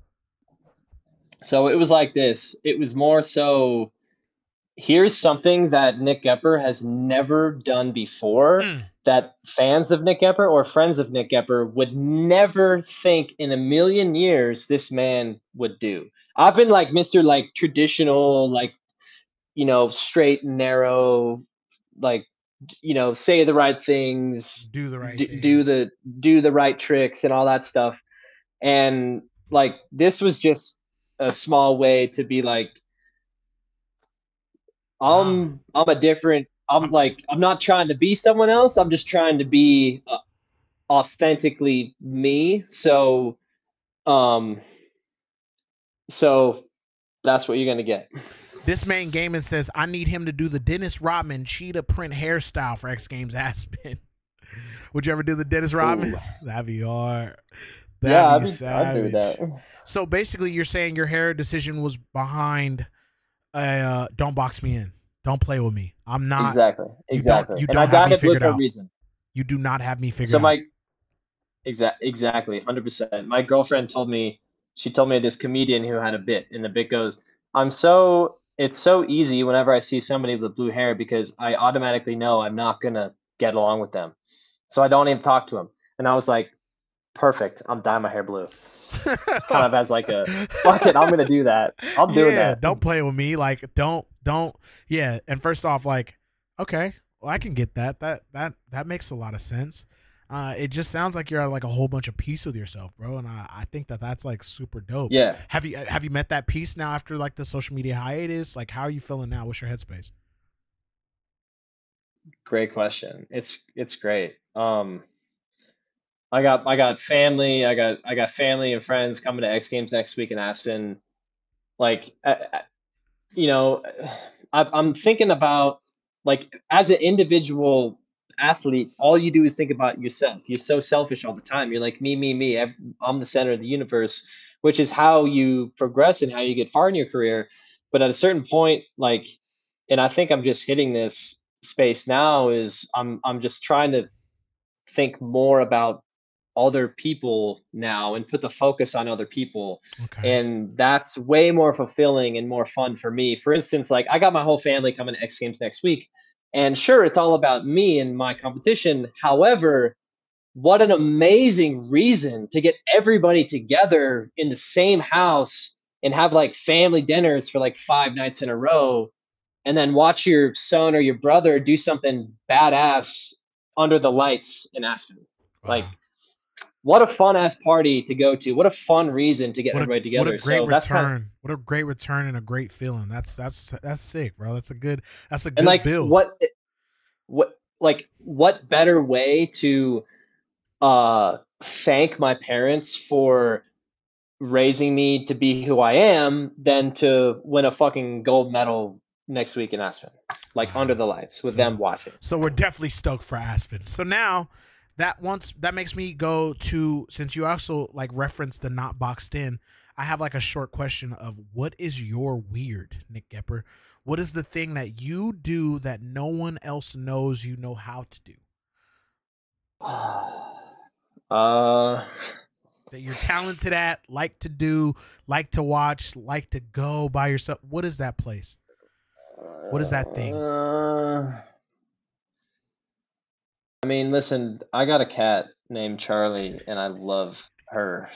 So it was like this. It was more so, here's something that Nick Goepper has never done before, that fans of Nick Goepper or friends of Nick Goepper would never think in a million years this man would do. I've been like Mr. like traditional, like, straight and narrow, like, say the right things, do the right thing. do the right tricks and all that stuff. And like, this was just a small way to be like, I'm not trying to be someone else. I'm just trying to be authentically me. So that's what you're going to get. This man Gaming says, I need him to do the Dennis Rodman cheetah print hairstyle for X Games Aspen. Would you ever do the Dennis Rodman? That'd be hard. I'd do that. So basically you're saying your hair decision was behind don't box me in. Don't play with me. I'm not. Exactly. You and don't I have got me it for figured a out. reason. You do not have me figured out. Exactly. 100%. My girlfriend told me this comedian who had a bit, and the bit goes, it's so easy whenever I see somebody with blue hair because I automatically know I'm not going to get along with them. So I don't even talk to them. And I was like, perfect. I'm dyeing my hair blue. Kind of as like a, fuck it, I'm going to do that. I'll do that. Don't play with me. Like, don't. Yeah. And first off, like, okay, well, I can get that. That makes a lot of sense. It just sounds like you're at like a whole bunch of peace with yourself, bro, and I think that that's like super dope. Yeah. Have you met that peace now after like the social media hiatus? Like, how are you feeling now? What's your headspace? Great question. It's great. I got family. I got family and friends coming to X Games next week in Aspen. Like, you know, I'm thinking about, like, as an individual athlete, all you do is think about yourself. You're so selfish all the time. You're like, me, me, me. I'm the center of the universe, which is how you progress and how you get far in your career. But at a certain point, like, and I think I'm just hitting this space now, is I'm just trying to think more about other people now and put the focus on other people. Okay. And that's way more fulfilling and more fun for me. For instance, like, I got my whole family coming to X Games next week. And sure, it's all about me and my competition. However, what an amazing reason to get everybody together in the same house and have like family dinners for like 5 nights in a row, and then watch your son or your brother do something badass under the lights in Aspen. Wow. Like, what a fun ass party to go to. What a fun reason to get everybody What together. a great So that's kind of, return. What a great return and a great feeling. That's sick, bro. That's a good and like, build. what better way to thank my parents for raising me to be who I am than to win a fucking gold medal next week in Aspen, like, Wow. under the lights with them watching. So we're definitely stoked for Aspen. So now that makes me go to, since you also like referenced the not boxed in, I have like a short question of what is your weird, Nick Goepper? What is the thing that you do that no one else knows you know how to do? That you're talented at, like to do, like to watch, like to go by yourself. What is that place? What is that thing? I mean, listen, I got a cat named Charlie, and I love her.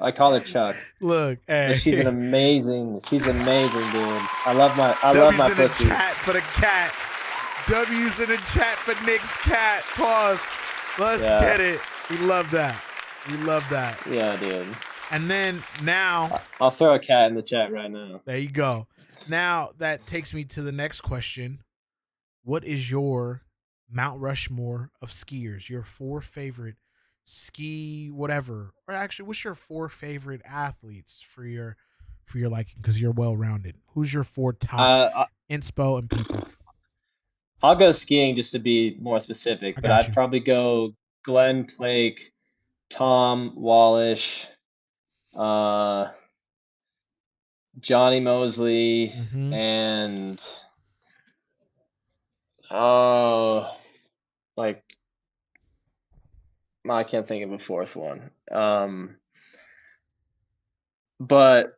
I call her Chuck. Look, hey. But she's amazing, dude. I love my W's in pussy. the chat for the cat. W's in the chat for Nick's cat. Pause. Let's get it. We love that. We love that. Yeah, dude. And then now, I'll throw a cat in the chat right now. There you go. Now that takes me to the next question. What is your Mount Rushmore of skiers? Your 4 favorite ski whatever, or actually, what's your 4 favorite athletes for your liking? Because you're well rounded. Who's your 4 top inspo and people? I'll go skiing just to be more specific, but I'd probably go Glenn Plake, Tom Wallish, Johnny Mosley, and like, I can't think of a 4th one. But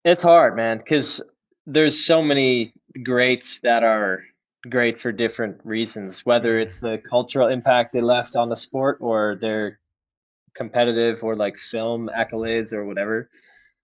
it's hard, man, because there's so many greats that are great for different reasons, whether it's the cultural impact they left on the sport or their competitive or like film accolades or whatever.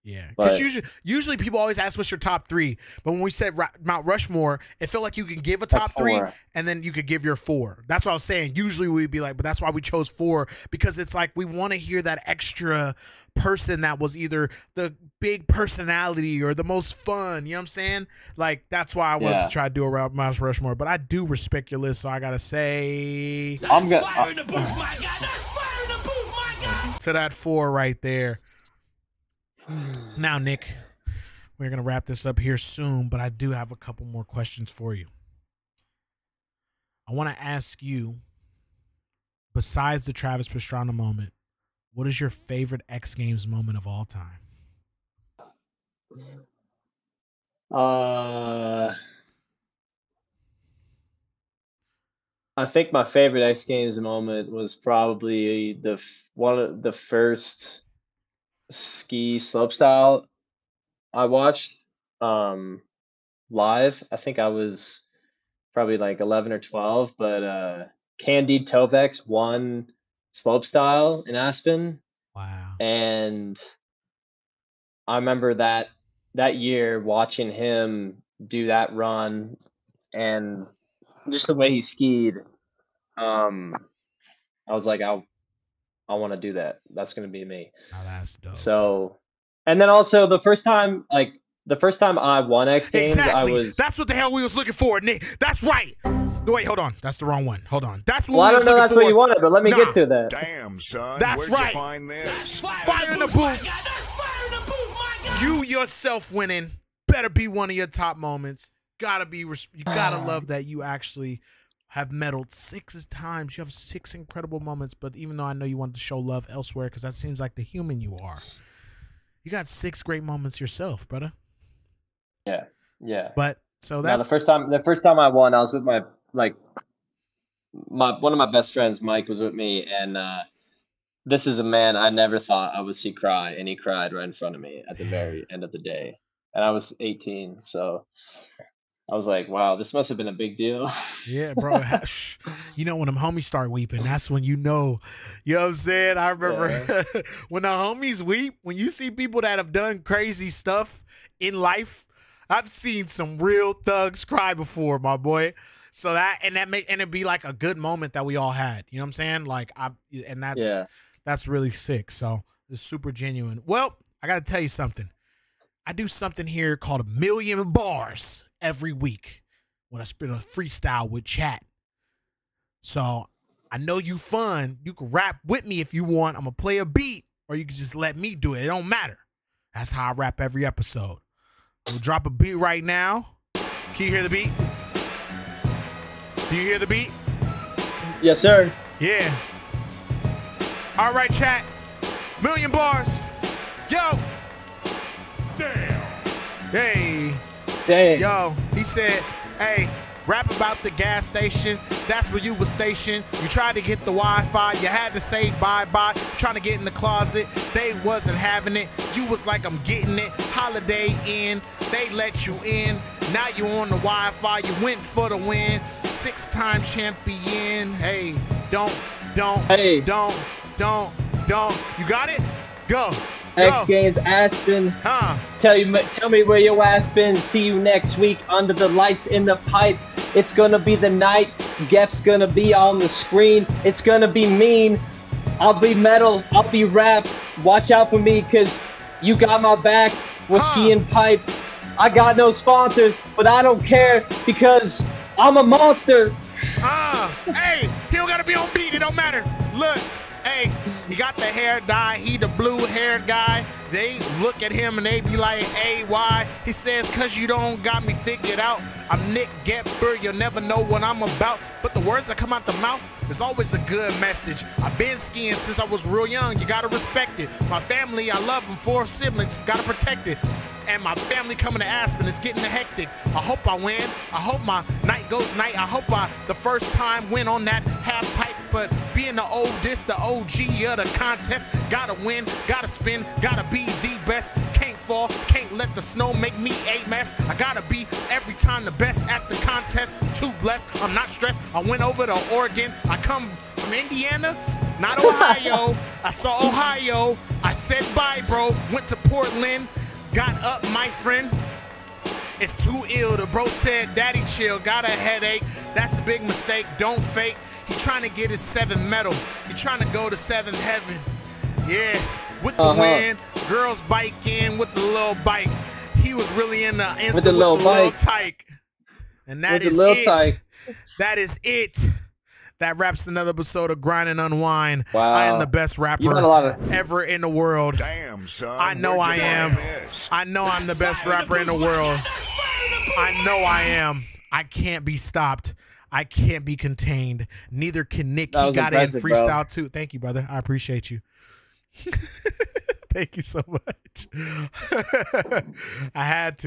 Yeah, because usually people always ask what's your top 3, but when we said Mount Rushmore, it felt like you can give a top 3 and then you could give your 4. That's what I was saying. Usually we'd be like, but that's why we chose 4, because it's like we want to hear that extra person that was either the big personality or the most fun. You know what I'm saying? Like, that's why I wanted to try to do a Mount Rushmore. But I do respect your list, so I gotta say, I'm gonna fire in the booth, my guy. That's fire in the booth, my guy. To that 4 right there. Now, Nick, we're going to wrap this up here soon, but I do have a couple more questions for you. I want to ask you, besides the Travis Pastrana moment, what is your favorite X Games moment of all time? I think my favorite X Games moment was probably one of the first ski slopestyle I watched live. I think I was probably like 11 or 12, but Candide Tovex won slopestyle in Aspen. Wow. And I remember that year watching him do that run, and just the way he skied. I was like, I want to do that. That's gonna be me. Oh, that's dope. So, and then also the first time I won X Games, exactly. I was. That's what the hell we was looking for, Nick. That's right. Wait, hold on. That's the wrong one. Hold on. That's what Well, we I was don't know looking that's for. what you wanted, but let me get to that. Damn, son. That's Where'd right. you find this? Fire in the booth. You yourself winning better be one of your top moments. You gotta love that you actually have medaled 6 times. You have 6 incredible moments, but even though I know you want to show love elsewhere because that seems like the human you are, you got 6 great moments yourself, brother. Yeah. But so that's the first time I won, I was with my one of my best friends, Mike, was with me, and this is a man I never thought I would see cry, and he cried right in front of me at the very end of the day, and I was 18, so I was like, wow, this must have been a big deal. Yeah, bro. You know, when them homies start weeping, that's when you know what I'm saying? I remember when the homies weep, when you see people that have done crazy stuff in life, I've seen some real thugs cry before, my boy. So it'd be like a good moment that we all had. You know what I'm saying? Like that's really sick. So it's super genuine. Well, I gotta tell you something. I do something here called 1,000,000 bars every week when I spit a freestyle with chat. So I know you fun. You can rap with me if you want. I'm gonna play a beat, or you can just let me do it. It don't matter. That's how I rap every episode. We'll drop a beat right now. Can you hear the beat? Do you hear the beat? Yes, sir. Yeah. All right, chat. 1,000,000 bars. Yo. Damn. Hey. Dang. Yo. He said, hey, rap about the gas station. That's where you was stationed. You tried to get the Wi-Fi. You had to say bye-bye. Trying to get in the closet. They wasn't having it. You was like, I'm getting it. Holiday Inn. They let you in. Now you on the Wi-Fi. You went for the win. 6-time champion. Hey, don't. Hey. Don't. You got it? Go. X Games Aspen. Tell me where your ass been. See you next week under the lights in the pipe. It's gonna be the night. Gef's gonna be on the screen. It's gonna be mean. I'll be metal. I'll be rap. Watch out for me, cause you got my back. Whiskey and pipe. I got no sponsors, but I don't care because I'm a monster. Hey, he don't gotta be on beat. It don't matter. Look. Hey, he got the hair dye. He the blue hair guy. They look at him and they be like, hey, why? He says, cause you don't got me figured out. I'm Nick Goepper. You'll never know what I'm about. But the words that come out the mouth is always a good message. I've been skiing since I was real young. You gotta respect it. My family, I love them. 4 siblings, gotta protect it. And my family coming to Aspen is getting hectic. I hope I win. I hope my night goes night. I hope I, the first time, win on that half pipe. But being the oldest, the OG of the contest, gotta win, gotta spin, gotta be the best. Can't fall, can't let the snow make me a mess. I gotta be every time the best at the contest. I'm too blessed, I'm not stressed. I went over to Oregon. I come from Indiana, not Ohio. I saw Ohio. I said bye, bro. Went to Portland. Got up, my friend. It's too ill. The bro said, daddy chill, got a headache. That's a big mistake, don't fake. He trying to get his 7th medal. He trying to go to 7th heaven. Yeah, with the win. Girls biking with the little bike. He was really in the Insta with the little tyke. And that is it. That is it. That wraps another episode of Grind and Unwind. Wow. I am the best rapper ever in the world. Damn, son. I know I am. I know I'm the best rapper in the world. I know I am. I can't be stopped. I can't be contained. Neither can Nick. He got in freestyle too. Thank you, brother. I appreciate you. Thank you so much. I had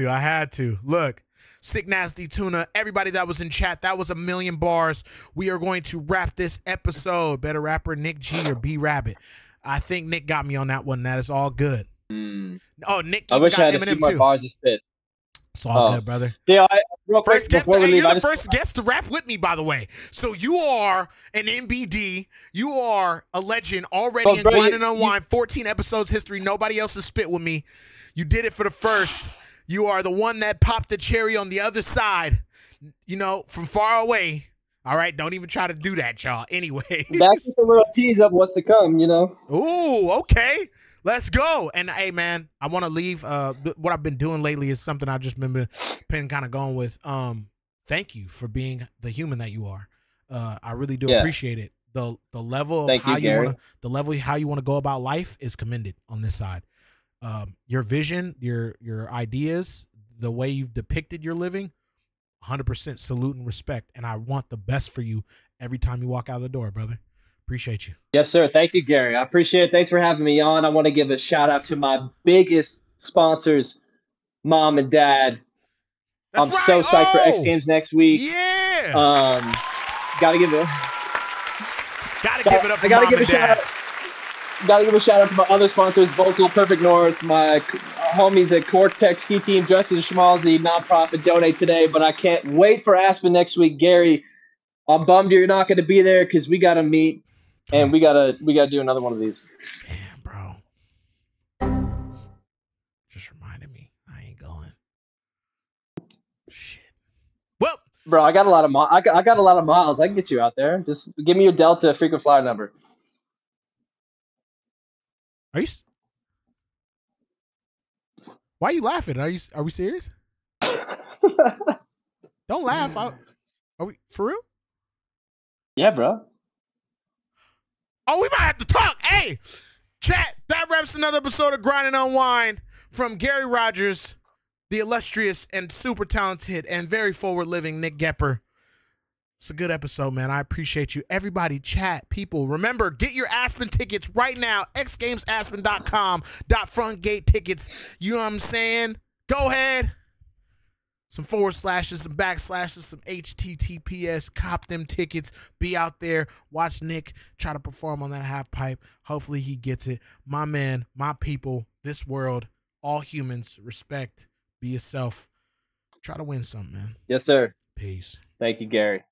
to. Look. Sick Nasty Tuna, everybody that was in chat, that was 1,000,000 bars. We are going to wrap this episode. Better rapper, Nick G or B Rabbit. I think Nick got me on that one. That is all good. Oh, Nick, I wish I had Eminem a few more bars to spit. It's all good, brother. Yeah, you're the first guest to rap with me, by the way. So you are an MBD. You are a legend already in Grind and Unwind. 14 episodes history. Nobody else has spit with me. You did it for the first. You are the one that popped the cherry on the other side, you know, from far away. All right, don't even try to do that, y'all. Anyway, That's just a little tease of what's to come, you know. Ooh, okay. Let's go. And hey, man, I want to leave. What I've been doing lately is something I just been kind of going with. Thank you for being the human that you are. I really do appreciate it. The level of how you want to go about life is commended on this side. Your vision, your ideas, the way you've depicted your living, 100% salute and respect. And I want the best for you every time you walk out of the door, brother. Appreciate you. Yes, sir. Thank you, Gary. I appreciate it. Thanks for having me on. I want to give a shout out to my biggest sponsors, Mom and Dad. That's I'm so psyched for X Games next week. Yeah. Gotta give it. Gotta give it up for Mom and Dad. Gotta give a shout out to my other sponsors, Vocal, Perfect North, my homies at Cortex Ski Team, Justin Schmalzi, nonprofit, donate today. But I can't wait for Aspen next week, Gary. I'm bummed you're not going to be there because we got to meet and we gotta do another one of these. Damn, bro. Just reminded me I ain't going. Shit. Well, bro, I got a lot of I got a lot of miles. I can get you out there. Just give me your Delta frequent flyer number. Are you? Why are you laughing? Are we serious? Don't laugh. Are we for real? Yeah, bro. Oh, we might have to talk. Hey, chat. That wraps another episode of Grind Unwind from Gary Rogers, the illustrious and super talented and very forward-living Nick Goepper. It's a good episode, man. I appreciate you. Everybody, chat, people. Remember, get your Aspen tickets right now. xgamesaspen.com.frontgate tickets. You know what I'm saying? Go ahead. Some // some backslashes, some HTTPS. Cop them tickets. Be out there. Watch Nick try to perform on that half pipe. Hopefully he gets it. My man, my people, this world, all humans, respect. Be yourself. Try to win something, man. Yes, sir. Peace. Thank you, Gary.